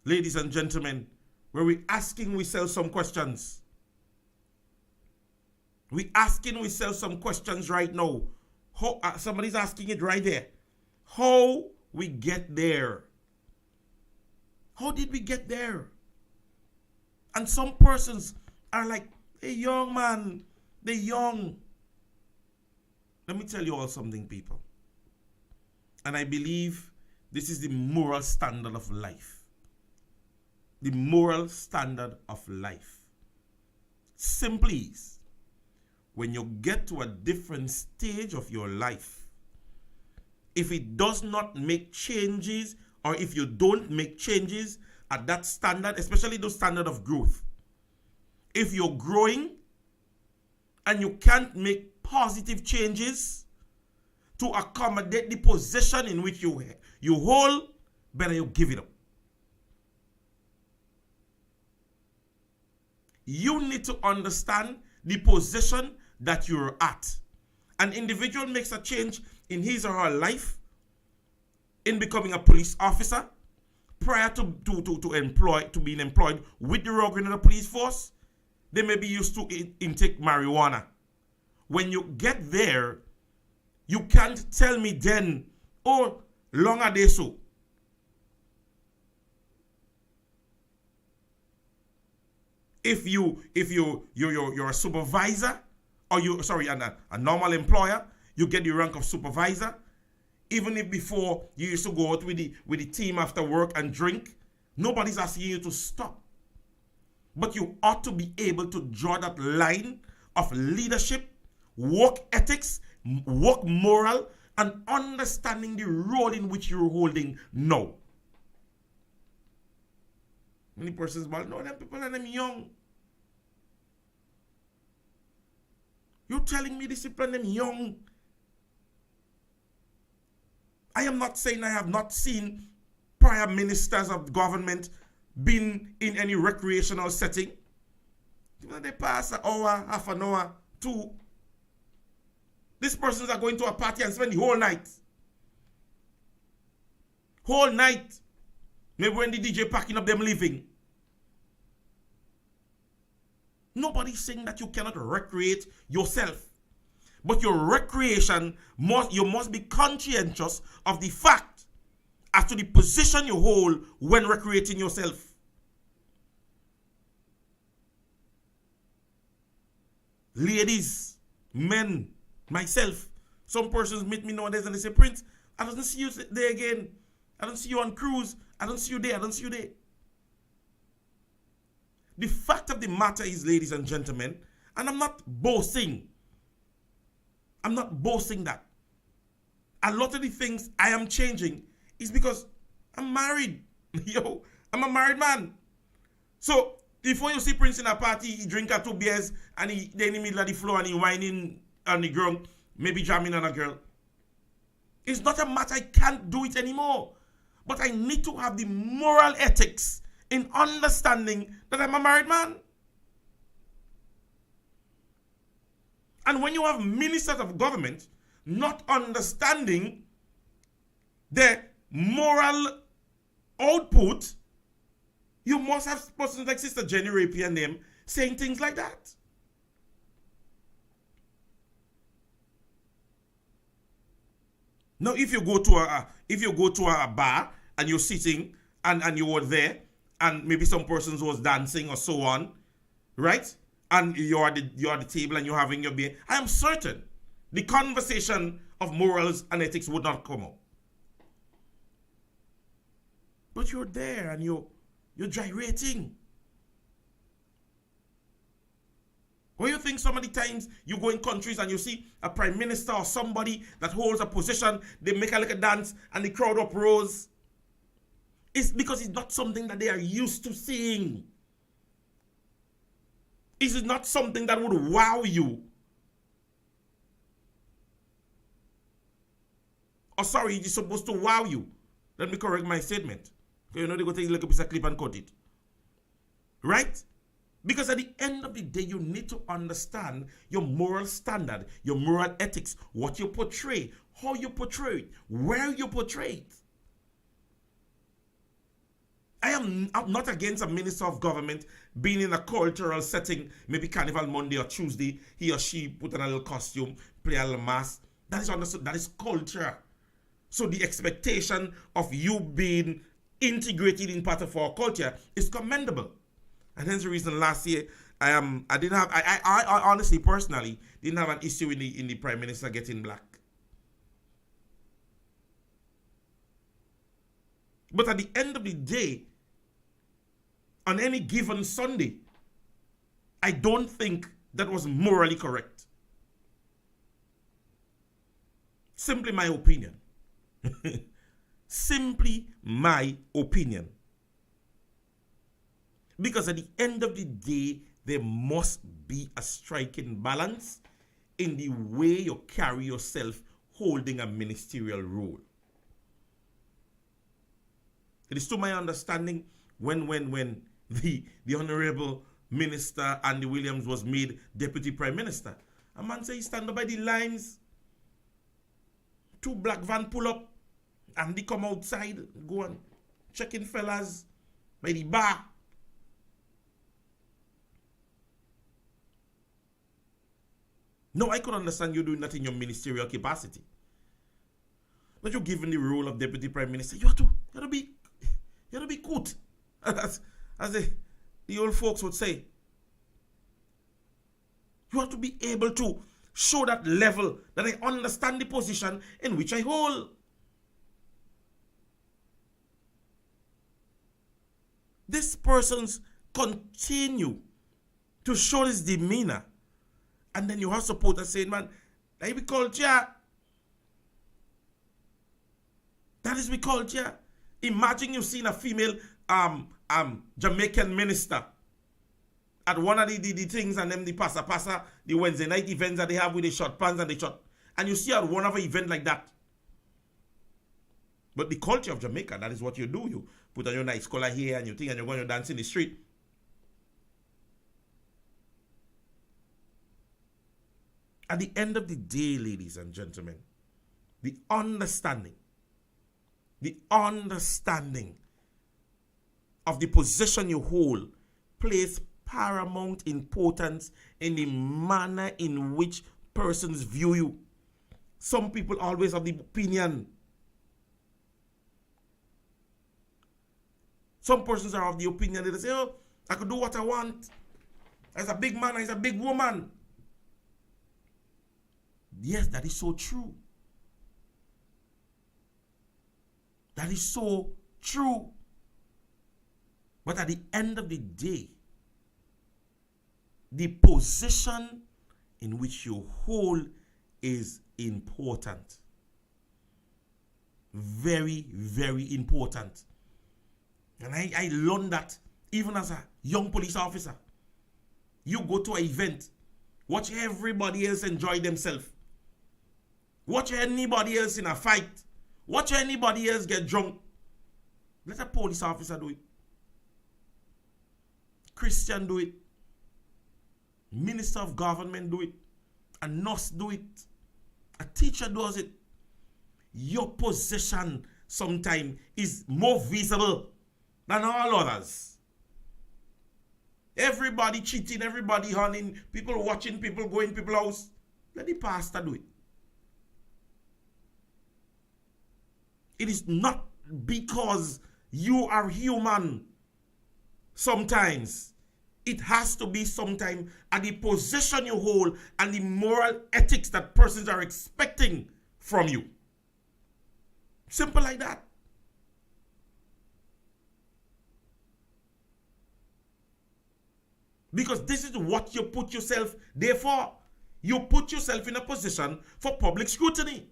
ladies and gentlemen, where we're asking ourselves some questions. We're asking ourselves some questions right now. Somebody's asking it right there. How we get there? How did we get there? And some persons are like, hey, young man, they're young. Let me tell you all something, people. And I believe this is the moral standard of life. The moral standard of life. Simply is, when you get to a different stage of your life, if it does not make changes, or if you don't make changes at that standard, especially the standard of growth, if you're growing and you can't make positive changes to accommodate the position in which you hold, better you give it up. You need to understand the position that you're at. An individual makes a change in his or her life in becoming a police officer prior to being employed with the Royal Grenada Police Force. They may be used to intake marijuana. When you get there, you can't tell me then, oh, long are they so? If you're a supervisor, or a normal employer, you get the rank of supervisor. Even if before you used to go out with the team after work and drink, nobody's asking you to stop. But you ought to be able to draw that line of leadership, work ethics, work moral, and understanding the role in which you're holding now. Many persons, well, no, them people and them young. You're telling me discipline them young. I am not saying I have not seen prior ministers of government been in any recreational setting. They pass an hour, half an hour, 2. These persons are going to a party and spend the whole night. Whole night. Maybe when the DJ packing up them living. Nobody's saying that you cannot recreate yourself. But your recreation, you must be conscientious of the fact as to the position you hold when recreating yourself. Ladies, men, myself, some persons meet me nowadays and they say, Prince, I don't see you there again. I don't see you on cruise. I don't see you there. I don't see you there. The fact of the matter is, ladies and gentlemen, and I'm not boasting. I'm not boasting that. A lot of the things I am changing is because I'm married. Yo, I'm a married man. So, before you see Prince in a party, he drink 2 beers and then in the middle of the floor and he whining on the ground, maybe jamming on a girl. It's not a matter I can't do it anymore. But I need to have the moral ethics in understanding that I'm a married man. And when you have ministers of government not understanding their moral output, you must have persons like Sister Jenny Rapier and them saying things like that. Now, if you go to a bar and you're sitting and you were there, and maybe some persons was dancing or so on, right? And you're at the table and you're having your beer. I am certain the conversation of morals and ethics would not come up. But you're there and you're gyrating. Or you think so many times you go in countries and you see a prime minister or somebody that holds a position, they make a little dance and the crowd uproars. It's because it's not something that they are used to seeing. It's not something that would wow you. Oh, sorry, it's supposed to wow you. Let me correct my statement. Okay, they're going to take a little piece of clip and cut it. Right? Because at the end of the day, you need to understand your moral standard, your moral ethics, what you portray, how you portray it, where you portray it. I'm not against a minister of government being in a cultural setting, maybe Carnival Monday or Tuesday, he or she put on a little costume, play a little mass. That is understood. That is culture. So the expectation of you being integrated in part of our culture is commendable. And hence the reason last year I honestly personally didn't have an issue in the Prime Minister getting black. But at the end of the day, on any given Sunday, I don't think that was morally correct. Simply my opinion. Simply my opinion. Because at the end of the day, there must be a striking balance in the way you carry yourself holding a ministerial role. It is to my understanding when the Honorable Minister Andy Williams was made Deputy Prime Minister, a man say he stand up by the lines, 2 black van pull up, and they come outside, go and check in fellas by the bar. No, I could understand you doing that in your ministerial capacity. But you're given the role of Deputy Prime Minister, you have to be good. As the old folks would say. You have to be able to show that level that I understand the position in which I hold. This person's continue to show his demeanor. And then you have supporters saying, man, that is we culture. That is we culture. Imagine you seeing a female Jamaican minister at one of the things and them the passa, the Wednesday night events that they have with the short pants and the short. And you see at one of an event like that. But the culture of Jamaica, that is what you do. You put on your nice collar here and you think and you're going to dance in the street. At the end of the day, ladies and gentlemen, the understanding of the position you hold plays paramount importance in the manner in which persons view you. Some people always have the opinion. Some persons are of the opinion that they say, oh, I could do what I want. As a big man, as a big woman. Yes, that is so true. That is so true. But at the end of the day, the position in which you hold is important. Very, very important. And I learned that even as a young police officer. You go to an event, watch everybody else enjoy themselves. Watch anybody else in a fight. Watch anybody else get drunk. Let a police officer do it. Christian do it. Minister of government do it. A nurse do it. A teacher does it. Your position sometimes is more visible than all others. Everybody cheating, everybody hunting, people watching, people going people's house. Let the pastor do it. It is not because you are human. Sometimes it has to be sometime at the position you hold and the moral ethics that persons are expecting from you. Simple like that. Because this is what you put yourself there for. You put yourself in a position for public scrutiny.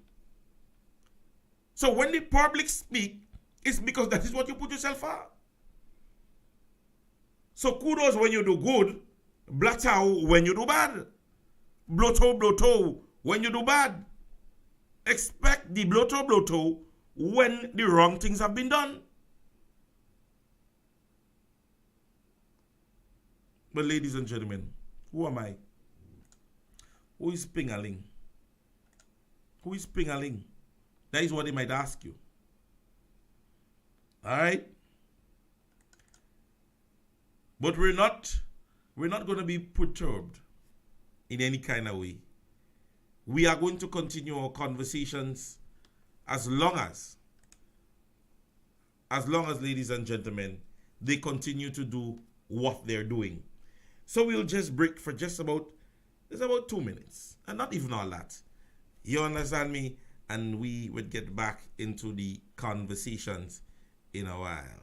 So when the public speak, it's because that is what you put yourself for. So kudos when you do good, blatao when you do bad. Bloto when you do bad. Expect the bloto when the wrong things have been done. But ladies and gentlemen, who am I? Who is Pingaling? Who is Pingaling? That is what they might ask you. Alright? But we're not going to be perturbed in any kind of way. We are going to continue our conversations as long as, ladies and gentlemen, they continue to do what they're doing. So we'll just break for just about 2 minutes. And not even all that. You understand me? And we would get back into the conversations in a while.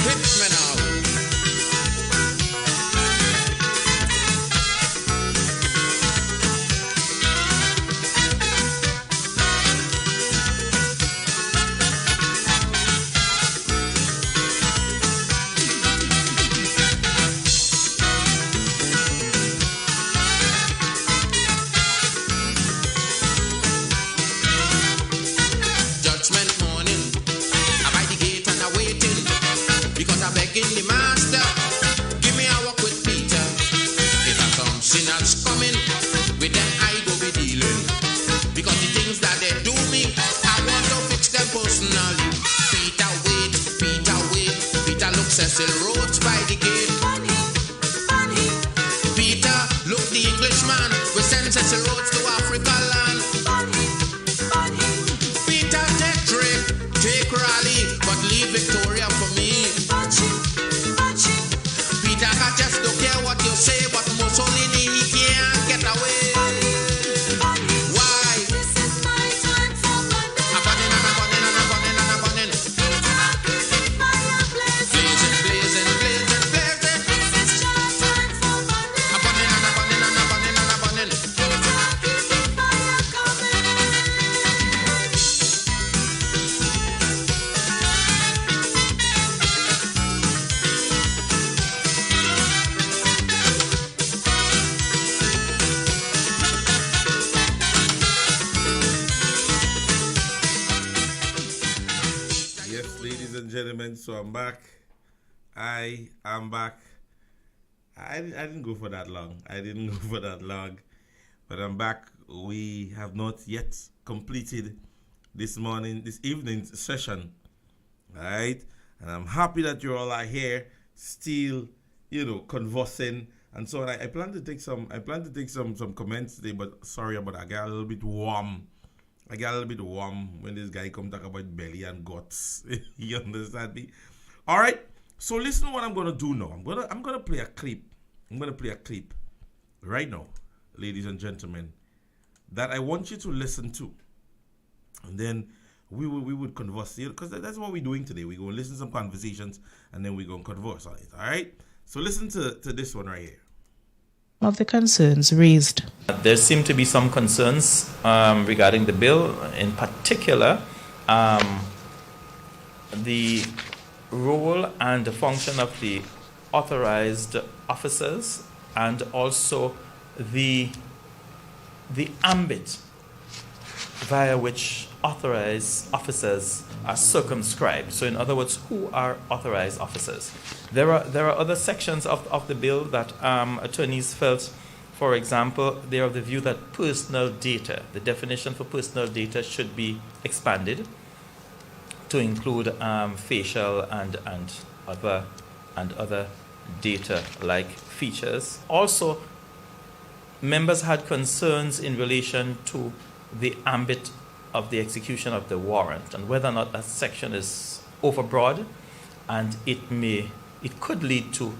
Hits me now. Begging the master, give me a walk with Peter. If I come sinners coming, with them I go be dealing. Because the things that they do me, I want to fix them personally. Peter wait, Peter look Cecil Rhodes by the gate. Peter look the Englishman, we send Cecil Rhodes to Africa land. Peter take Raleigh, but leave Victoria for me. Peter, I just don't care what you say, but Mussolini, he can't get away. Why? This is my time for running. I'm running. Blazing. This is your time for running. I'm running. Keep the fire coming. Gentlemen, so I'm back. I am back. I didn't go for that long. But I'm back. We have not yet completed this evening's session. Alright? And I'm happy that you all are here, still, conversing and so on. I plan to take some comments today, but sorry about that. I got a little bit warm when this guy come talk about belly and guts. You understand me? All right. So listen to what I'm gonna do now. I'm gonna play a clip. Right now, ladies and gentlemen, that I want you to listen to, and then we would converse. Because that's what we're doing today. We're gonna listen to some conversations, and then we're gonna converse on it. All right. So listen to this one right here. Of the concerns raised. There seem to be some concerns regarding the bill, in particular the role and the function of the authorized officers, and also the ambit via which authorized officers are circumscribed. So in other words, who are authorized officers? There are other sections of the bill that attorneys felt, for example, they are of the view that personal data, the definition for personal data should be expanded to include facial and other data-like features. Also, members had concerns in relation to the ambit of the execution of the warrant and whether or not that section is overbroad, and it could lead to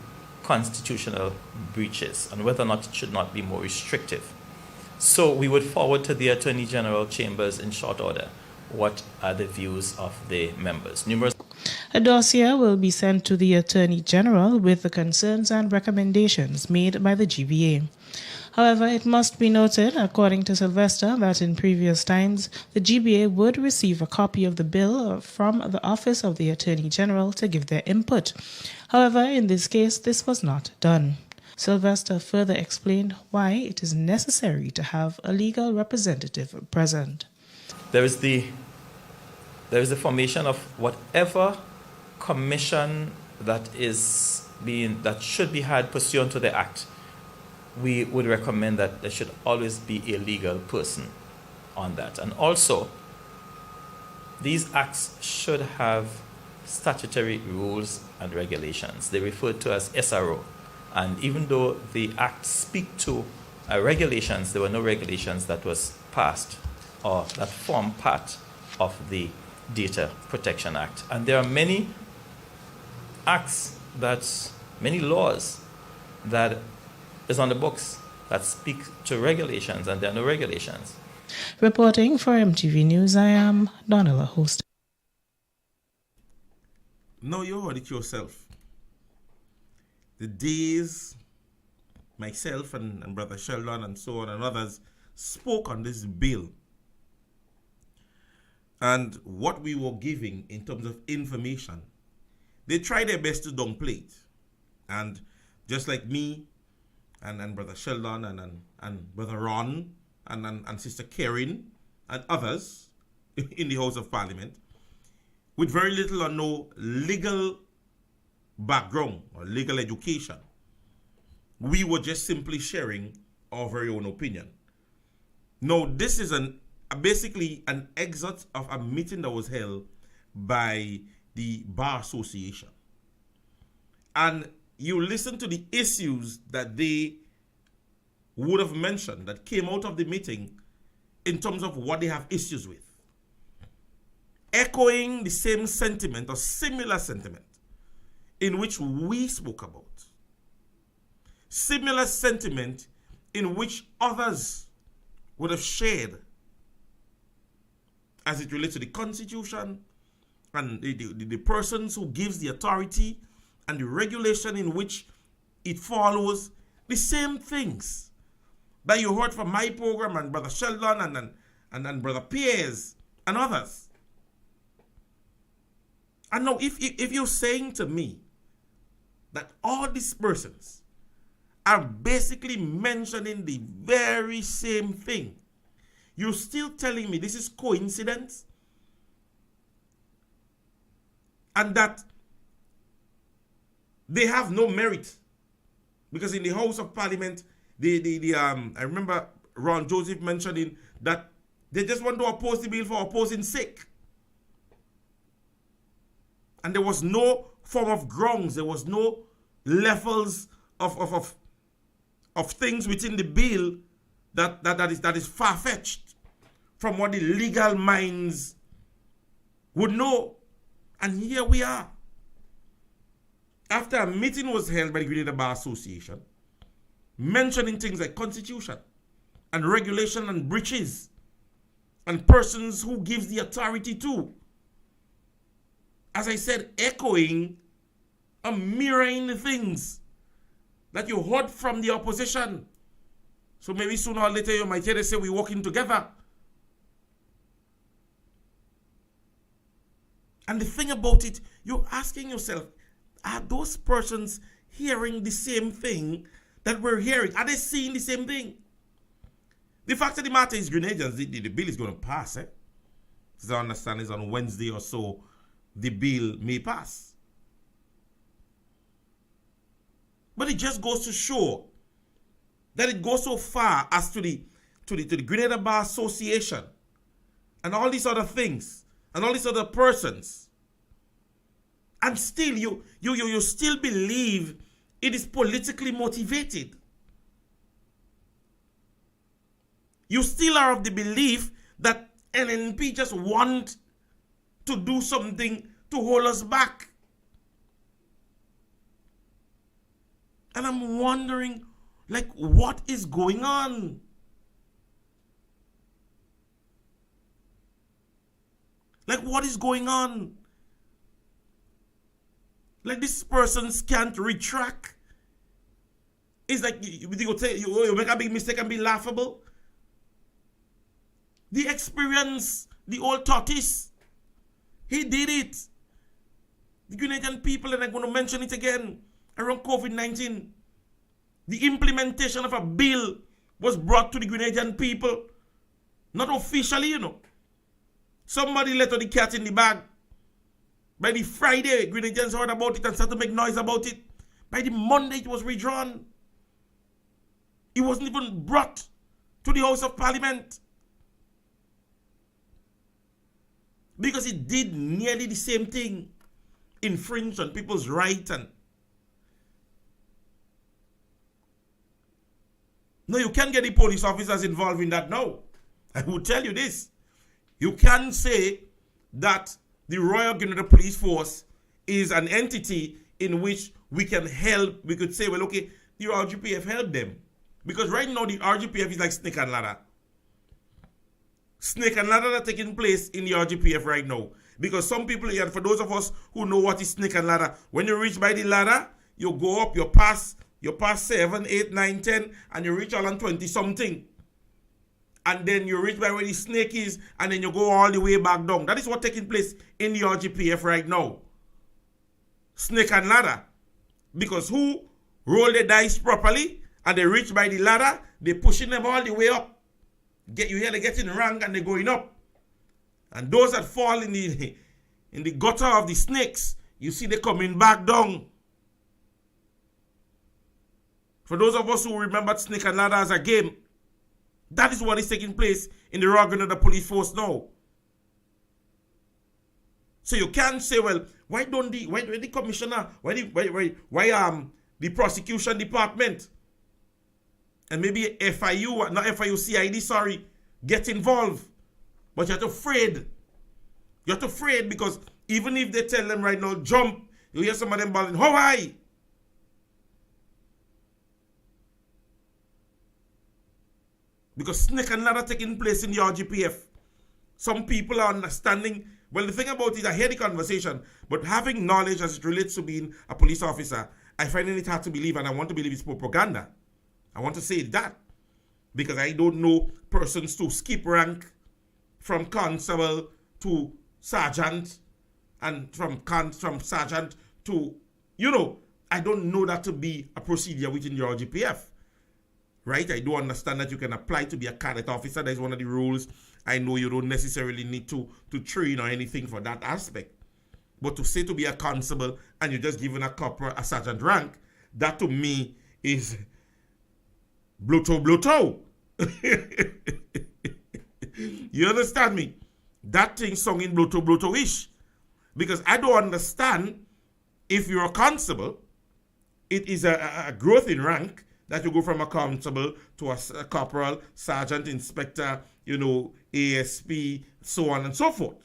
constitutional breaches, and whether or not it should not be more restrictive. So we would forward to the Attorney General Chambers in short order what are the views of the members. A dossier will be sent to the Attorney General with the concerns and recommendations made by the GBA. However, it must be noted, according to Sylvester, that in previous times, the GBA would receive a copy of the bill from the Office of the Attorney General to give their input. However, in this case, this was not done. Sylvester further explained why it is necessary to have a legal representative present. There is the formation of whatever commission that should be had pursuant to the Act. We would recommend that there should always be a legal person on that. And also, these acts should have statutory rules and regulations. They're referred to as SRO. And even though the acts speak to regulations, there were no regulations that was passed or that form part of the Data Protection Act. And there are many acts, many laws that is on the books that speak to regulations, and there are no regulations. Reporting for MTV News, I am Donella Host. No, you heard it yourself. The days myself and Brother Sheldon and so on and others spoke on this bill and what we were giving in terms of information, they tried their best to downplay it. And just like me and Brother Sheldon and Brother Ron and Sister Karen and others in the House of Parliament, with very little or no legal background or legal education, we were just simply sharing our very own opinion. No, this is basically an excerpt of a meeting that was held by the Bar Association. And you listen to the issues that they would have mentioned that came out of the meeting in terms of what they have issues with. Echoing the same sentiment or similar sentiment in which we spoke about. Similar sentiment in which others would have shared as it relates to the Constitution and the persons who gives the authority and the regulation in which it follows, the same things that you heard from my program and Brother Sheldon and Brother Piers and others. And now, if you're saying to me that all these persons are basically mentioning the very same thing, you're still telling me this is coincidence? And that they have no merit? Because in the House of Parliament, I remember Ron Joseph mentioning that they just want to oppose the bill for opposing sake. And there was no form of grounds, there was no levels of things within the bill that is far-fetched from what the legal minds would know. And here we are. After a meeting was held by the Grenada Bar Association, mentioning things like Constitution and regulation and breaches and persons who gives the authority to, as I said, echoing and mirroring the things that you heard from the opposition. So maybe sooner or later you might hear they say we're working together. And the thing about it, you're asking yourself, are those persons hearing the same thing that we're hearing? Are they seeing the same thing? The fact of the matter is, Grenadians, the bill is going to pass. As I understand, is on Wednesday or so, the bill may pass. But it just goes to show that it goes so far as to the Grenada Bar Association and all these other things and all these other persons. And still, you still believe it is politically motivated. You still are of the belief that NNP just want to do something to hold us back. And I'm wondering, like, what is going on? Like, what is going on? Like, this person can't retract. It's like you say you make a big mistake and be laughable. The experience, the old tortoise, he did it. The Grenadian people, and I'm going to mention it again, around COVID-19, the implementation of a bill was brought to the Grenadian people, not officially, you know. Somebody let the cat in the bag. By the Friday, Grenadians heard about it and started to make noise about it. By the Monday, it was withdrawn. It wasn't even brought to the House of Parliament. Because it did nearly the same thing. Infringed on people's rights. And no, you can't get the police officers involved in that now. I will tell you this. You can say that the Royal Grenada Police Force is an entity in which we can help. We could say, well, okay, the RGPF helped them. Because right now, the RGPF is like snake and ladder. Snake and ladder are taking place in the RGPF right now. Because some people, and for those of us who know what is snake and ladder, when you reach by the ladder, you go up, you pass 7, 8, 9, 10, and you reach all on 20 something. And then you reach by where the snake is, and then you go all the way back down. That is what's taking place in the RGPF right now. Snake and ladder. Because who roll the dice properly, and they reach by the ladder, they're pushing them all the way up. You hear they getting rank and they're going up. And those that fall in the gutter of the snakes, you see they coming back down. For those of us who remember snake and ladder as a game, that is what is taking place in the Royal Grenada Police Force now. So you can't say, well, why the commissioner, why the prosecution department, and maybe FIU, not FIU, CID, sorry, get involved. But you're afraid. You're afraid because even if they tell them right now, jump, you hear some of them bawling, how high? Because snake and ladder taking place in the RGPF. Some people are understanding. Well, the thing about it, I hear the conversation, but having knowledge as it relates to being a police officer, I find it hard to believe, and I want to believe it's propaganda. I want to say that because I don't know persons to skip rank from constable to sergeant, and from sergeant to, I don't know that to be a procedure within the RGPF. Right? I do understand that you can apply to be a cadet officer. That is one of the rules. I know you don't necessarily need to train or anything for that aspect. But to say to be a constable and you're just given a corporal, a sergeant rank, that to me is bloto. You understand me? That thing sung in bloto-ish. Because I don't understand if you're a constable, it is a growth in rank that you go from a constable to a corporal, sergeant, inspector, ASP, so on and so forth.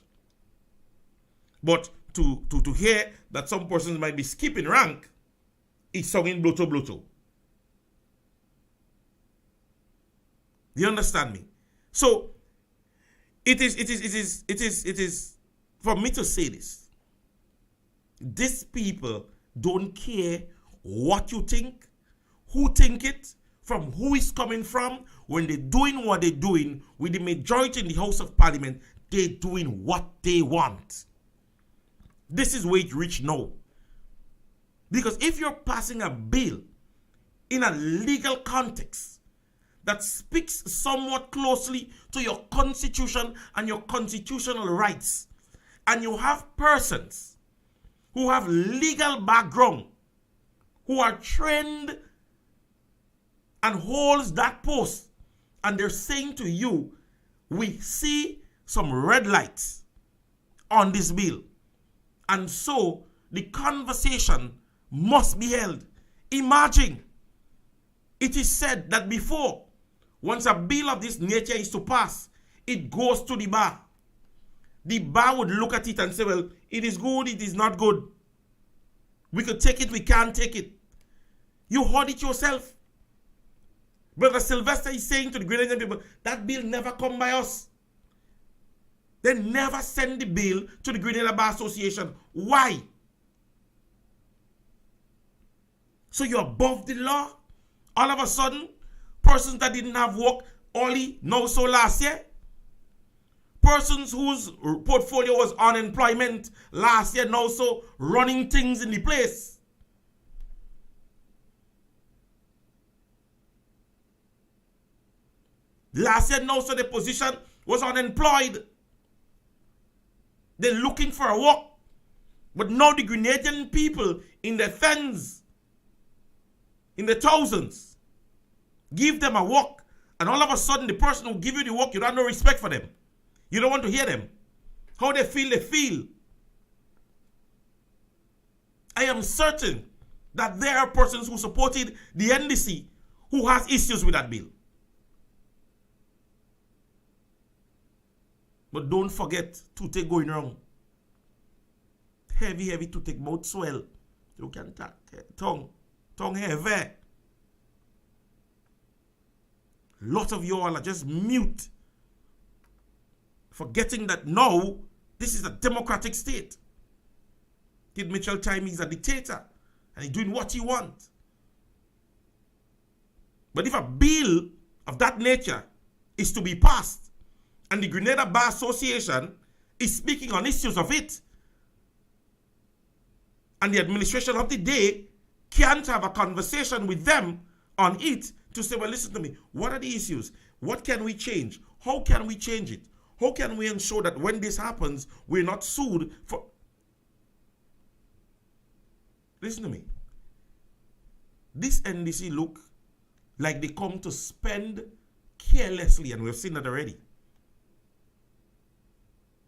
But to hear that some persons might be skipping rank, it's sung in bloto. You understand me? So it is for me to say this. These people don't care what you think, who think it, from who it's coming from. When they're doing what they're doing, with the majority in the House of Parliament, they're doing what they want. This is where it reached now. Because if you're passing a bill in a legal context that speaks somewhat closely to your constitution and your constitutional rights, and you have persons who have legal background, who are trained and holds that post, and they're saying to you, we see some red lights on this bill, and so the conversation must be held. Imagine, it is said that before, once a bill of this nature is to pass, it goes to the bar. the bar would look at it and say, well, it is good, it is not good. We could take it, we can't take it. You heard it yourself. Brother Sylvester is saying to the Grenadian people, that bill never come by us. They never send the bill to the Grenada Bar Association. Why? So you're above the law? All of a sudden, persons that didn't have work only now so last year? Persons whose portfolio was unemployment last year now so running things in the place? Last year now so the position was unemployed. They're looking for a work. But now the Grenadian people in their tens, in the thousands, give them a work. And all of a sudden the person who give you the work, you don't have no respect for them. You don't want to hear them. How they feel. I am certain that there are persons who supported the NDC who has issues with that bill. But don't forget, toothache going wrong. Heavy toothache, mouth swell. You can talk, tongue heavy. Lot of you all are just mute, forgetting that now this is a democratic state. Kid Mitchell time he's a dictator and he's doing what he wants. But if a bill of that nature is to be passed and the Grenada Bar Association is speaking on issues of it, and the administration of the day can't have a conversation with them on it to say, well, listen to me, what are the issues? What can we change? How can we change it? How can we ensure that when this happens, we're not sued for... Listen to me. This NDC look like they come to spend carelessly, and we've seen that already.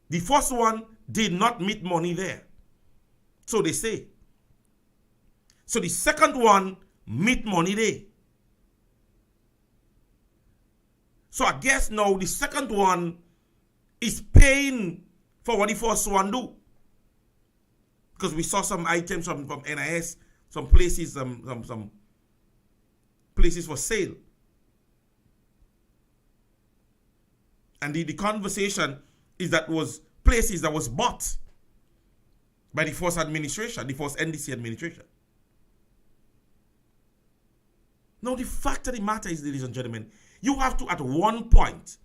The first one did not meet money there. So they say. So the second one meet money there. So I guess now the second one is paying for what the first one do. Because we saw some items from NIS, some places, some places for sale. And the conversation is that was places that was bought by the first administration, the first NDC administration. Now the fact of the matter is, ladies and gentlemen, you have to at one point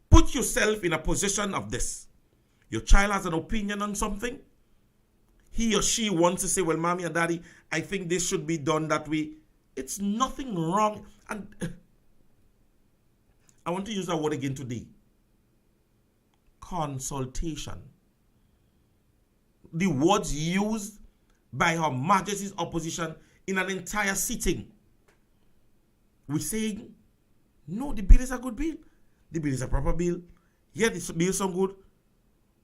put yourself in a position of this. Your child has an opinion on something. He or she wants to say, well, mommy and daddy, I think this should be done that way. It's nothing wrong. And I want to use that word again today. Consultation. The words used by Her Majesty's opposition in an entire sitting. We're saying, no, the bill is a good bill. The bill is a proper bill. Yeah, the bill is so good.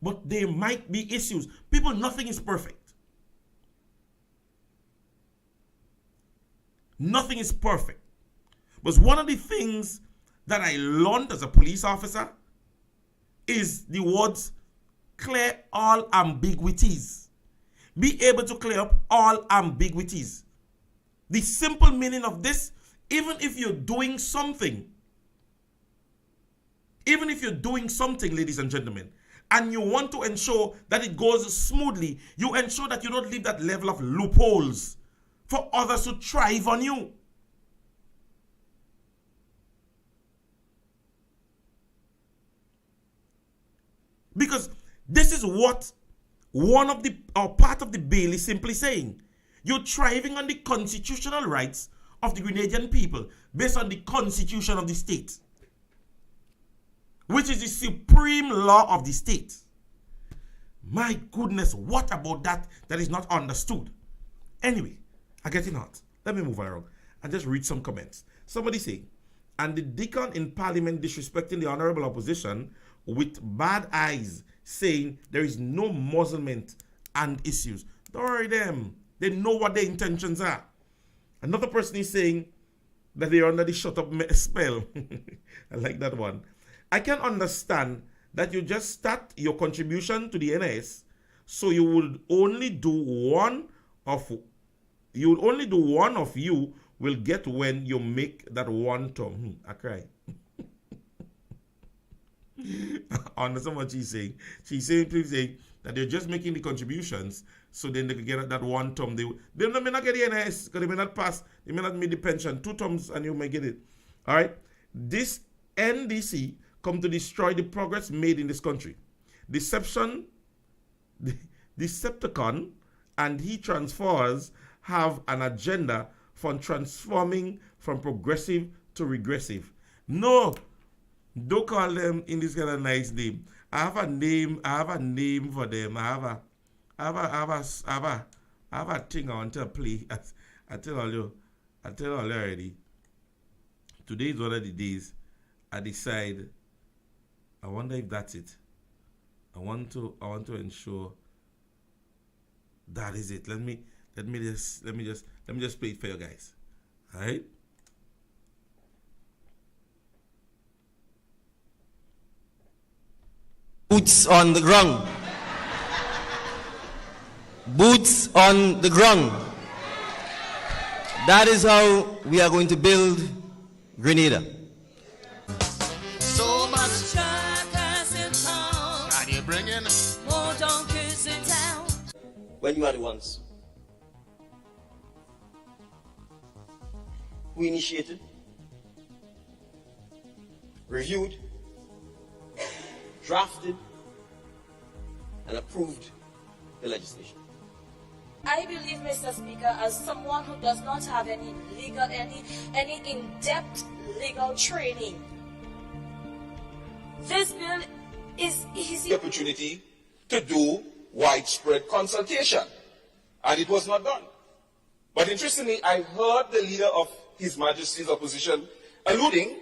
But there might be issues. People, nothing is perfect. Nothing is perfect. But one of the things that I learned as a police officer is the words clear all ambiguities. Be able to clear up all ambiguities. The simple meaning of this, even if you're doing something, ladies and gentlemen, and you want to ensure that it goes smoothly, you ensure that you don't leave that level of loopholes for others to thrive on you. Because this is what one of the, or part of the bill is simply saying. You're thriving on the constitutional rights of the Grenadian people based on the constitution of the state, which is the supreme law of the state. My goodness, what about that is not understood? Anyway, I'm getting hot. Let me move around and just read some comments. Somebody say, and the deacon in parliament disrespecting the honorable opposition with bad eyes, saying there is no muzzlement and issues. Don't worry them. They know what their intentions are. Another person is saying that they're under the shut up spell. I like that one. I can understand that you just start your contribution to the NS, so you would only do one of you will get when you make that one term. I cry. I understand what she's saying. She's simply saying that they're just making the contributions, so then they can get that one term. They may not get the NS because they may not pass. They may not meet the pension. 2 terms and you may get it. All right. This NDC come to destroy the progress made in this country. Deception, Decepticon, and he transfers have an agenda for transforming from progressive to regressive. No, don't call them in this kind of nice name. I have a name for them. I have a thing I want to play. I tell all you already. Today is one of the days I decide. I wonder if that's it. I want to ensure that is it. Let me just play it for you guys. All right. Boots on the ground. Boots on the ground. That is how we are going to build Grenada. So much truckers in town. And you bring in more donkeys in town. When you are the ones who initiated, reviewed, drafted, and approved the legislation. I believe, Mr. Speaker, as someone who does not have any in-depth legal training, this bill is easy. The opportunity to do widespread consultation, and it was not done. But interestingly, I heard the leader of His Majesty's opposition alluding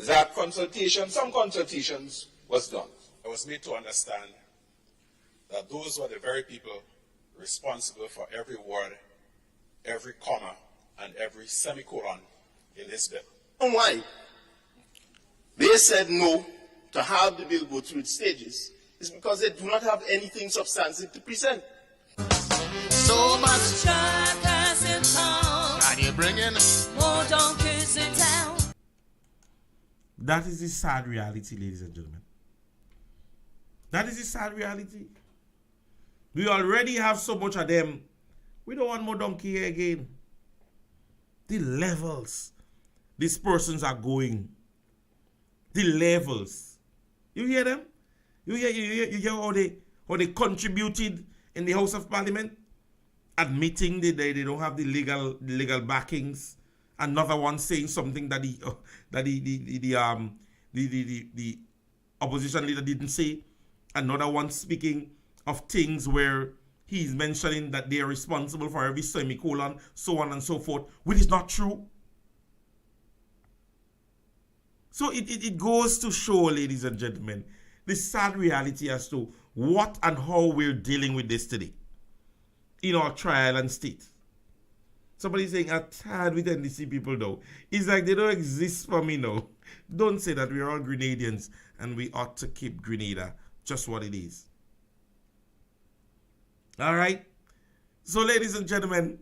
that some consultations was done. I was made to understand that those were the very people responsible for every word, every comma, and every semicolon in this bill. And why? They said no to have the bill go through its stages is because they do not have anything substantive to present. So much truckers in town. And you bring in more donkeys in town. That is the sad reality, ladies and gentlemen. That is the sad reality. We already have so much of them. We don't want more donkey here again. The levels these persons are going. The levels. You hear them? You hear how they contributed in the House of Parliament, admitting that they don't have the legal backings. Another one saying something that the opposition leader didn't say. Another one speaking of things where he's mentioning that they are responsible for every semicolon, so on and so forth, which is not true. So it goes to show, ladies and gentlemen, the sad reality as to what and how we're dealing with this today in our trial and state. Somebody's saying, I'm tired with NDC people though. It's like they don't exist for me now. Don't say that. We're all Grenadians and we ought to keep Grenada just what it is. All right. So, ladies and gentlemen,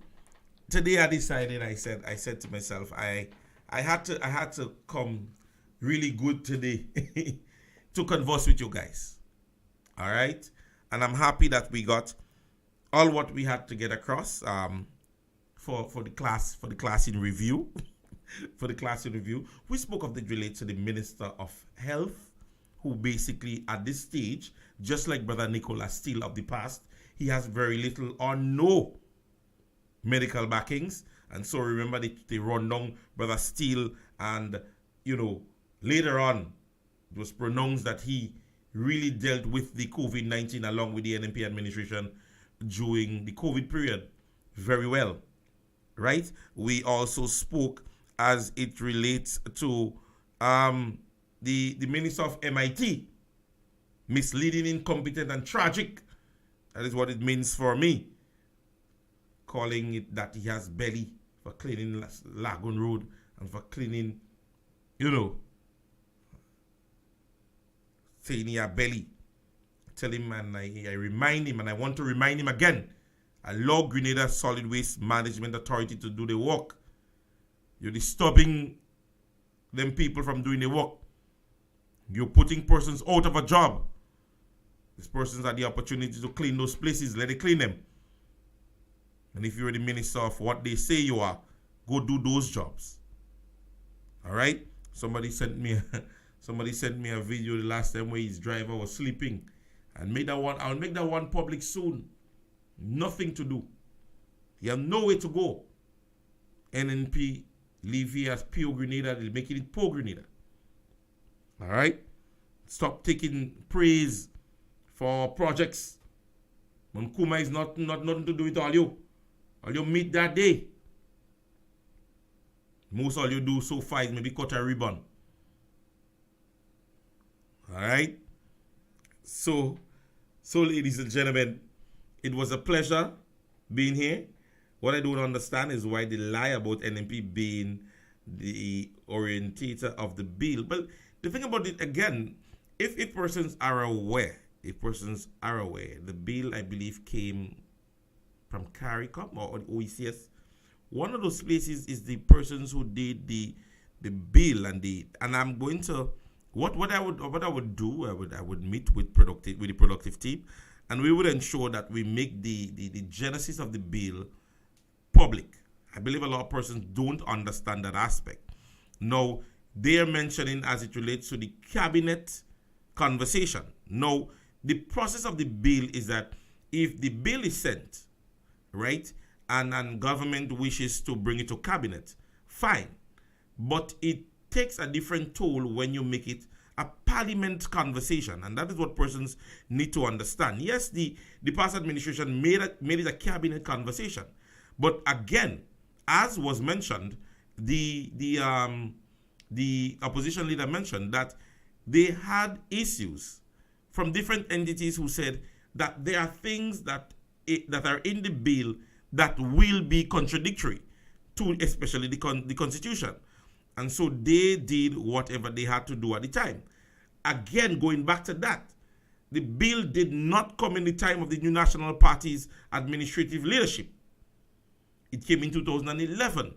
today I decided. I said to myself, I had to come really good today to converse with you guys. All right. And I'm happy that we got all what we had to get across for the class in review. For the class in review, we spoke of the relate to the Minister of Health, who basically at this stage, just like Brother Nicholas Steele of the past, he has very little or no medical backings. And so remember they run down Brother Steele, and later on it was pronounced that he really dealt with the COVID-19 along with the NMP administration during the COVID period very well. Right? We also spoke as it relates to the Minister of MIT, misleading, incompetent, and tragic. That is what it means for me. Calling it that he has belly for cleaning Lagoon Road and for cleaning, saying he a belly. I tell him and I remind him, and I want to remind him again. Allow Grenada Solid Waste Management Authority to do the work. You're disturbing them people from doing the work. You're putting persons out of a job. These persons had the opportunity to clean those places. Let it clean them. And if you're the minister of what they say you are, go do those jobs. All right? Somebody sent me a video the last time where his driver was sleeping. And made that one. I'll make that one public soon. Nothing to do. You have nowhere to go. NNP leave here as pure Grenada. They're making it poor Grenada. All right? Stop taking praise for projects. When Kuma is nothing to do with all you. All you meet that day. Most all you do so far is maybe cut a ribbon. All right? So ladies and gentlemen, it was a pleasure being here. What I don't understand is why they lie about NMP being the orientator of the bill. But the thing about it, again, if persons are aware, the bill, I believe, came from CARICOM or OECS. One of those places is the persons who did the bill and I'm going to what I would do, I would meet with the productive team, and we would ensure that we make the genesis of the bill public. I believe a lot of persons don't understand that aspect. Now, they are mentioning as it relates to the cabinet conversation. Now, the process of the bill is that if the bill is sent, right, and government wishes to bring it to cabinet, fine. But it takes a different toll when you make it a parliament conversation, and that is what persons need to understand. Yes, the past administration made it a cabinet conversation, but again, as was mentioned, the opposition leader mentioned that they had issues from different entities who said that there are things that are in the bill that will be contradictory to especially the Constitution. And so they did whatever they had to do at the time. Again, going back to that, the bill did not come in the time of the New National Party's administrative leadership. It came in 2011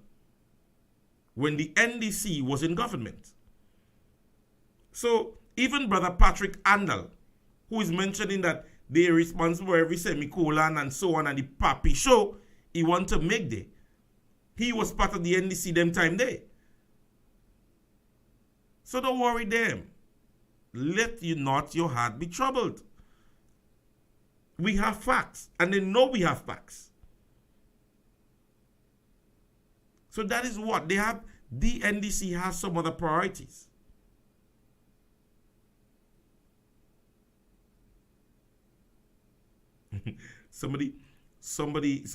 when the NDC was in government. So even Brother Patrick Andal, who is mentioning that they're responsible for every semicolon and so on and the papi show he want to make there, he was part of the NDC them time there. So don't worry them. Let you not your heart be troubled. We have facts, and they know we have facts. So that is what they have. The NDC has some other priorities. Somebody wrote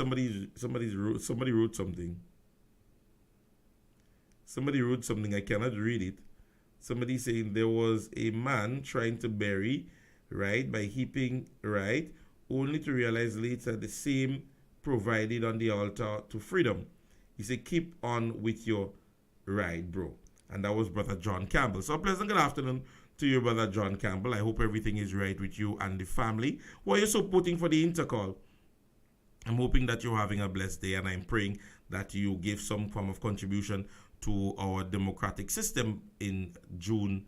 something. Somebody wrote something. I cannot read it. Somebody saying there was a man trying to bury, right, by heaping, right, only to realize later the same provided on the altar to freedom. He said, keep on with your ride, bro. And that was Brother John Campbell. So a pleasant good afternoon to you, Brother John Campbell. I hope everything is right with you and the family. Who are you supporting for the Intercall? I'm hoping that you're having a blessed day, and I'm praying that you give some form of contribution to our democratic system in June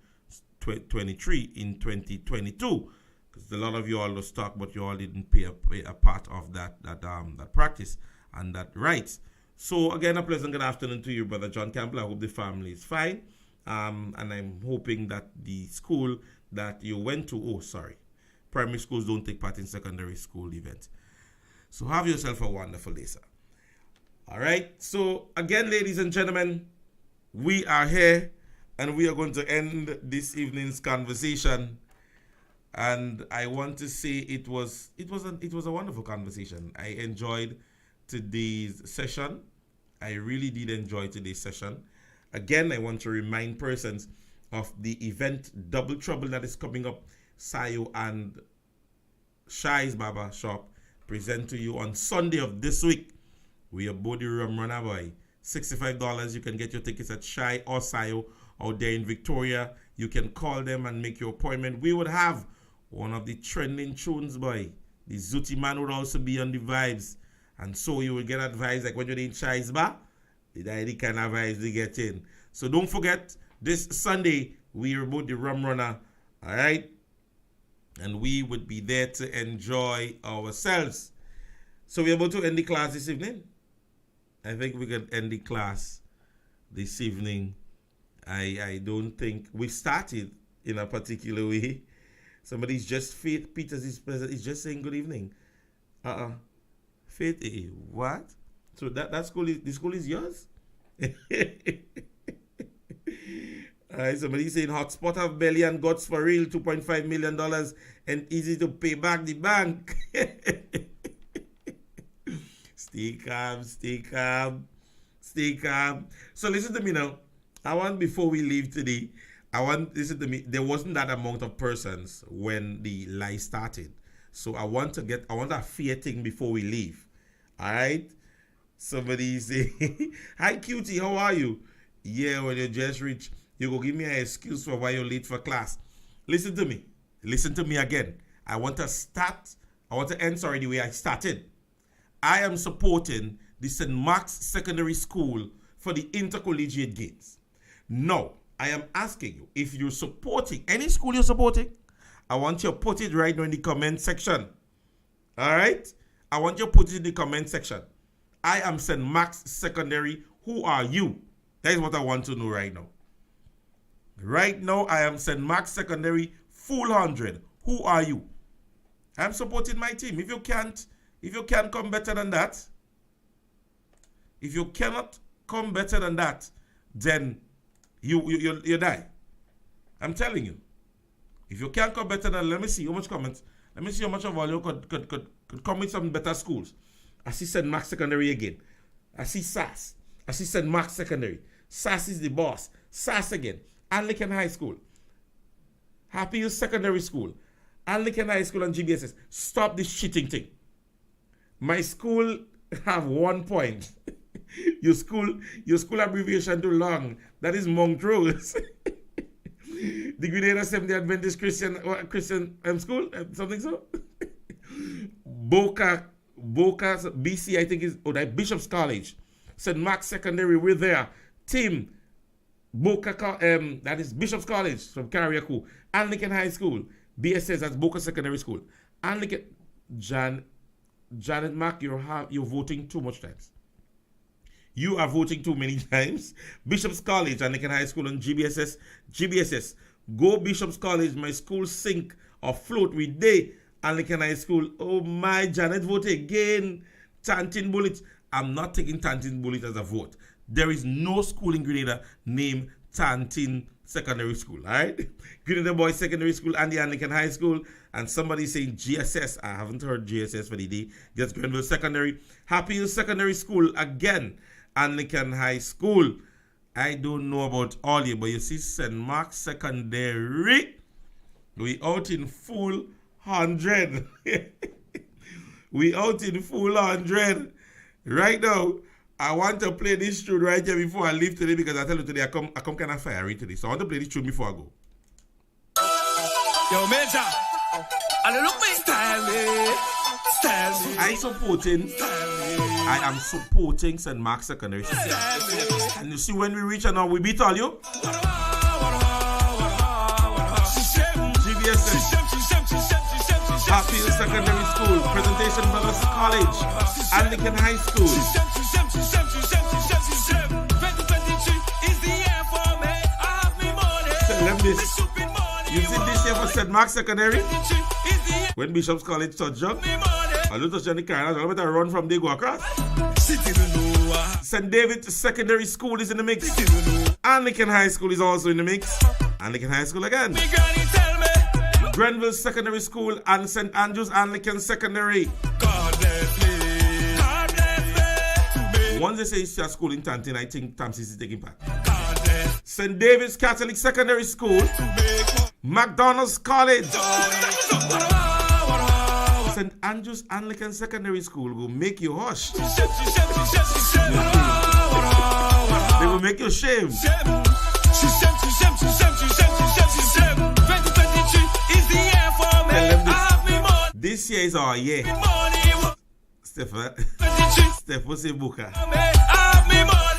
23 in 2022. Because a lot of you all lost talk, but you all didn't pay a part of that practice and that rights. So again, a pleasant good afternoon to you, Brother John Campbell. I hope the family is fine. And I'm hoping that the school that you went to, primary schools don't take part in secondary school events. So have yourself a wonderful day, sir. All right. So again, ladies and gentlemen, we are here and we are going to end this evening's conversation. And I want to say it was a wonderful conversation. I enjoyed today's session. I really did enjoy today's session. Again, I want to remind persons of the event Double Trouble that is coming up. Sayo and Shai's Barber Shop present to you on Sunday of this week. We are Body Rum Runner Boy. $65. You can get your tickets at Shai or Sayo out there in Victoria, you can call them and make your appointment. We would have one of the trending tunes, boy. The Zooty man would also be on the vibes. And so you will get advice like when you're in Chais Bar, the kind of vibes they get in. So don't forget, this Sunday, we are about the Rum Runner, all right? And we would be there to enjoy ourselves. So we're about to end the class this evening. I think we can end the class this evening. I don't think we started in a particular way. Somebody's just Faith Peters is just saying good evening. Faith, what? So that school is, the school is yours? Somebody saying hotspot have belly and guts for real, $2.5 million and easy to pay back the bank. Stay calm, stay calm, stay calm. So listen to me now. I want, before we leave today, listen to me. There wasn't that amount of persons when the live started. So I want a fair thing before we leave. All right? Somebody say, hi cutie, how are you? Yeah, when you just reach, you go give me an excuse for why you're late for class. Listen to me. Listen to me again. I want to end, the way I started. I am supporting the St. Mark's Secondary School for the Intercollegiate Games. No, I am asking you, if you're supporting any school you're supporting, I want you to put it right now in the comment section. All right? I want you to put it in the comment section. I am St. Mark's Secondary. Who are you? That is what I want to know right now. Right now, I am St. Mark's Secondary, full 100. Who are you? I'm supporting my team. If you can't come better than that, if you cannot come better than that, then you die. I'm telling you. If you can't come better than, let me see how much comments. Let me see how much of all you could come with some better schools. I see St. Mark's Secondary again. I see SAS. I see St. Mark's Secondary. SAS is the boss. SAS again. Anglican High School. Happy Hills Secondary School. Anglican High School and GBSS. Stop this cheating thing. My school have 1 point. Your school abbreviation too long. That is Montrose. The Grenada Seventh-day Adventist Christian school, something so. Boca BC, I think is Bishop's College. St. Mark's Secondary, we're there. Tim Boca, that is Bishop's College from Carriacou. Anglican High School, BSS, that's Boca Secondary School. Anglican Janet Mack, you're voting too much times. You are voting too many times. Bishop's College, Anglican High School, and GBSS. Go Bishop's College, my school sink or float with day. Anglican High School. Oh my, Janet vote again. Tantin Bullet. I'm not taking Tantin Bullet as a vote. There is no school in Grenada named Tantin Secondary School, all right? Grenada Boys Secondary School and the Anglican High School. And somebody saying GSS. I haven't heard GSS for the day. Just Grenville Secondary. Happy Hill Secondary School again. Anglican High School. I don't know about all you, but you see St. Mark's Secondary. We out in full 100. We out in full 100. Right now, I want to play this tune right here before I leave today, because I tell you today I come kind of fiery today. So I want to play this tune before I go. Yo, Major. I am supporting St. Mark's Secondary. And you see, when we reach and we beat all you. GBSS, Happy Hill Secondary School, Presentation Brothers College, Anglican High School. You see this here for St. Mark's Secondary? When Bishop's College touch up, I look at Johnny Carter, I better run from there, go across. St. David's Secondary School is in the mix. Anglican High School is also in the mix. Anglican High School again. Grenville Secondary School and St. Andrew's Anglican Secondary. Once they say it's a school in Tantin, I think Tamsis is taking part. St. David's Catholic Secondary School. McDonald's College. St. Andrew's Anglican Secondary School will make you hush. They will make you shame. is the year for me. Have me money. This year is our year. Steph, Steph, what's it, Boca?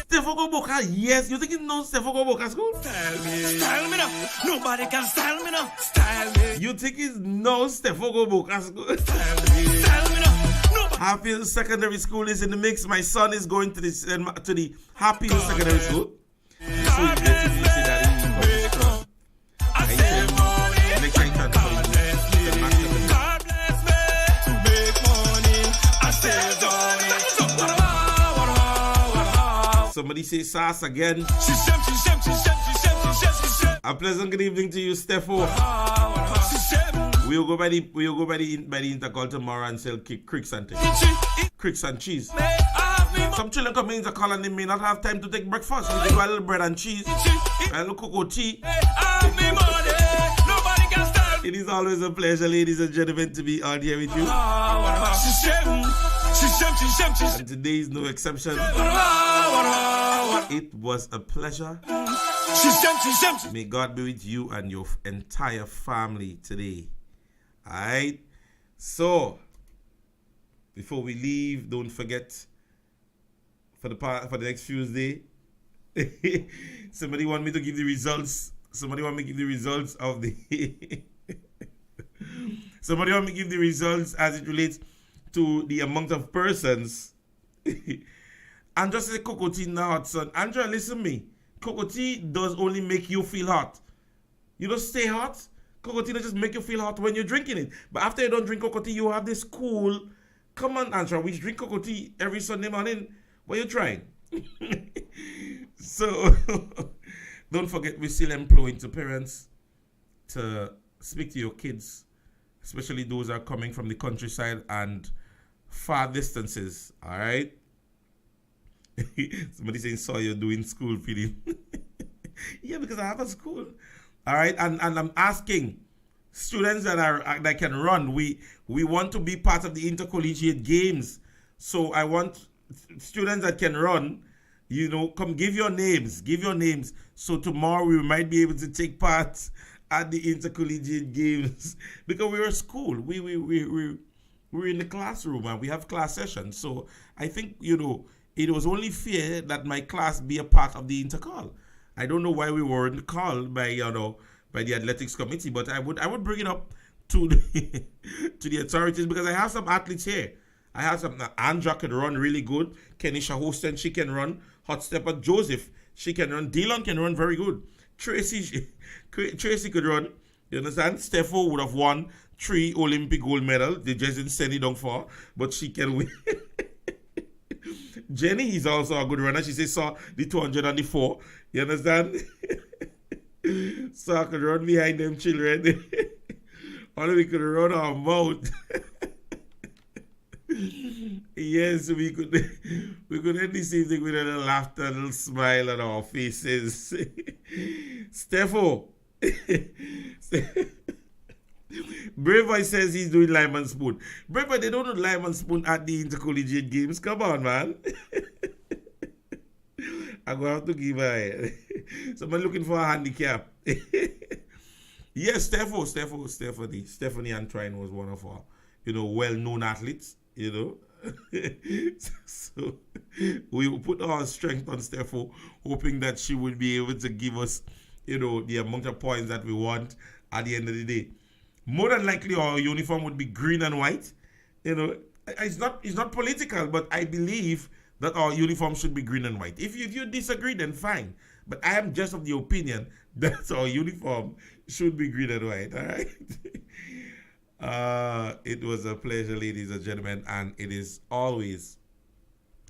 Steph Boca, yes. You think you know Steph Boca school? Style me now. Nobody can style me now. Style me. You think he knows Steph Boca school? Style me now. Happy Secondary School is in the mix. My son is going to the Happy Secondary School. So you get to see that he is strong. I said, next time God bless me to make money. I said, somebody say Sass again. A pleasant good evening to you, Steffo. We'll go by the Intercol tomorrow and sell cricks and cheese. Some children come in Intercol and they may not have time to take breakfast. We do a little bread and cheese, a little cocoa tea. It is always a pleasure, ladies and gentlemen, to be on here with you. And today is no exception. It was a pleasure. May God be with you and your entire family today. Alright, so before we leave, don't forget for the next Tuesday. Somebody want me to give the results. Somebody want me to give the results of the. Somebody want me to give the results as it relates to the amount of persons. And just say cocoa tea now, hot son. Andrea, listen to me. Cocoa tea does only make you feel hot. You don't stay hot. Cocoa tea just make you feel hot when you're drinking it. But after you don't drink cocoa tea, you have this cool. Come on, Andrea, we drink cocoa tea every Sunday morning. What are you trying? So, don't forget, we're still employing to parents to speak to your kids, especially those that are coming from the countryside and far distances. All right? Somebody saying, so you're doing school feeding. Yeah, because I have a school. All right, and I'm asking students that can run. We want to be part of the intercollegiate games. So I want students that can run. Come give your names. So tomorrow we might be able to take part at the intercollegiate games because we're a school. We're in the classroom and we have class sessions. So I think it was only fair that my class be a part of the intercall. I don't know why we weren't called by the athletics committee, but I would bring it up to the authorities because I have some athletes here. I have some. Andra can run really good. Kenisha Houston, she can run. Hot stepper Joseph, she can run. Dylan can run very good. Tracy could run. You understand? Steffo would have won 3 Olympic gold medals. They just didn't send it down for her, but she can win. Jenny is also a good runner. She says saw the 200 and the 4. You understand? So I could run behind them children. Only we could run our mouth. Yes, we could end this evening with a little laughter, a little smile on our faces. Steffo. Brave Boy says he's doing lime and spoon. Brave Boy, they don't do lime and spoon at the intercollegiate games. Come on, man. I'm going to have to give her. Someone looking for a handicap. Yes, Stephanie Antoine was one of our, well-known athletes, So we put our strength on Steffo, hoping that she would be able to give us, the amount of points that we want at the end of the day. More than likely, our uniform would be green and white. It's not political, but I believe that our uniform should be green and white. If you disagree, then fine. But I am just of the opinion that our uniform should be green and white. All right. It was a pleasure, ladies and gentlemen, and it is always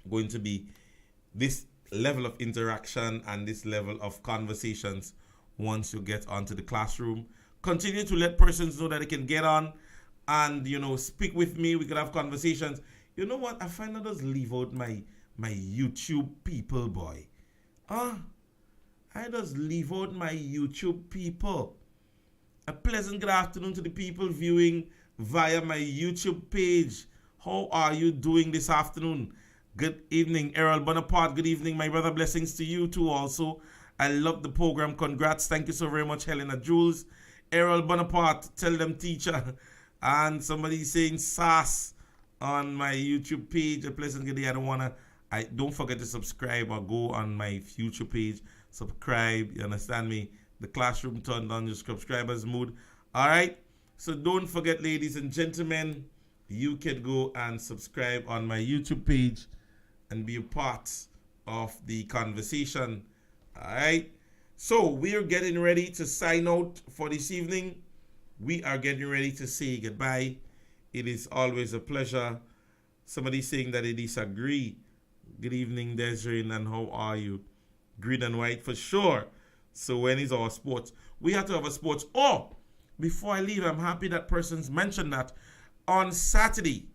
going to be this level of interaction and this level of conversations once you get onto the classroom. Continue to let persons know that they can get on and, speak with me. We can have conversations. You know what? I find I just leave out my YouTube people, boy. I just leave out my YouTube people. A pleasant good afternoon to the people viewing via my YouTube page. How are you doing this afternoon? Good evening, Errol Bonaparte. Good evening, my brother. Blessings to you too also. I love the program. Congrats. Thank you so very much, Helena Jules. Errol Bonaparte, tell them teacher. And somebody saying sass on my YouTube page. A pleasant good day. Don't forget to subscribe or go on my future page. Subscribe, you understand me? The classroom turned on your subscribers mood. Alright? So don't forget, ladies and gentlemen, you can go and subscribe on my YouTube page and be a part of the conversation. Alright? So we are getting ready to sign out for this evening. We are getting ready to say goodbye. It is always a pleasure. Somebody saying that they disagree. Good evening, Desiree, and how are you? Green and white for sure. So when is our sports? We have to have a sports. Oh, before I leave, I'm happy that person's mentioned that on Saturday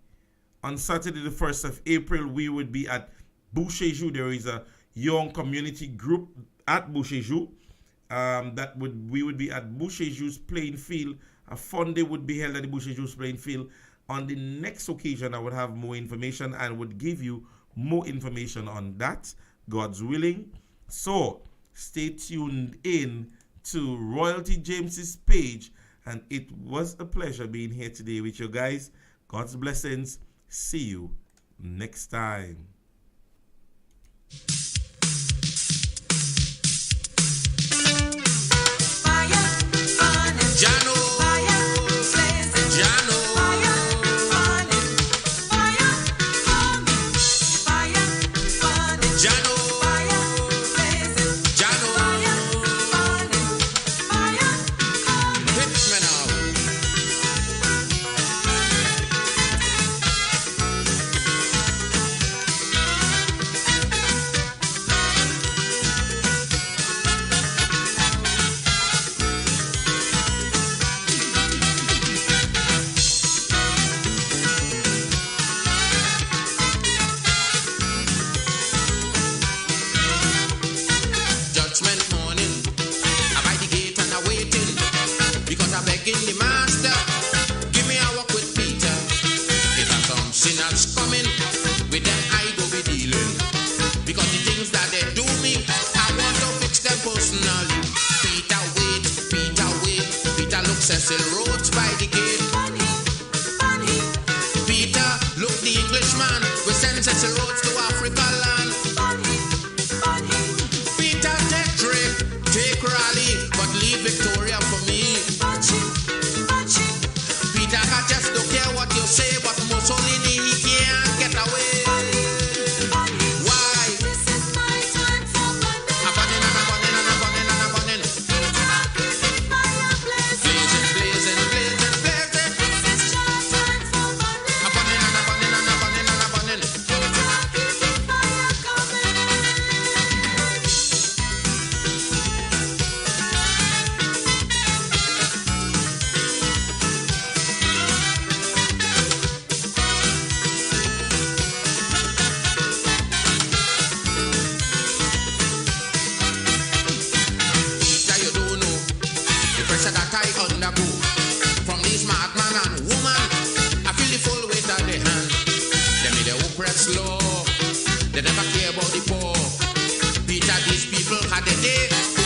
the 1st of April, we would be at Boucher-Jou. There is a young community group at Boucher-Jou. We would be at Boucher-Jou's playing field. A fun day would be held at the Boucher-Jou's playing field. On the next occasion, I would have more information and would give you more information on that, God's willing. So stay tuned in to Royalty James's page, and it was a pleasure being here today with you guys. God's blessings. See you next time. Cecil Rhodes by the gate. Peter, look the Englishman. We send Cecil Rhodes to Africa land. Peter, take Raleigh, but leave Victoria for me. Peter, I just don't care what you say, but Mussolini, he can't get away. Slow. They never care about the poor. Peter, these people had a day.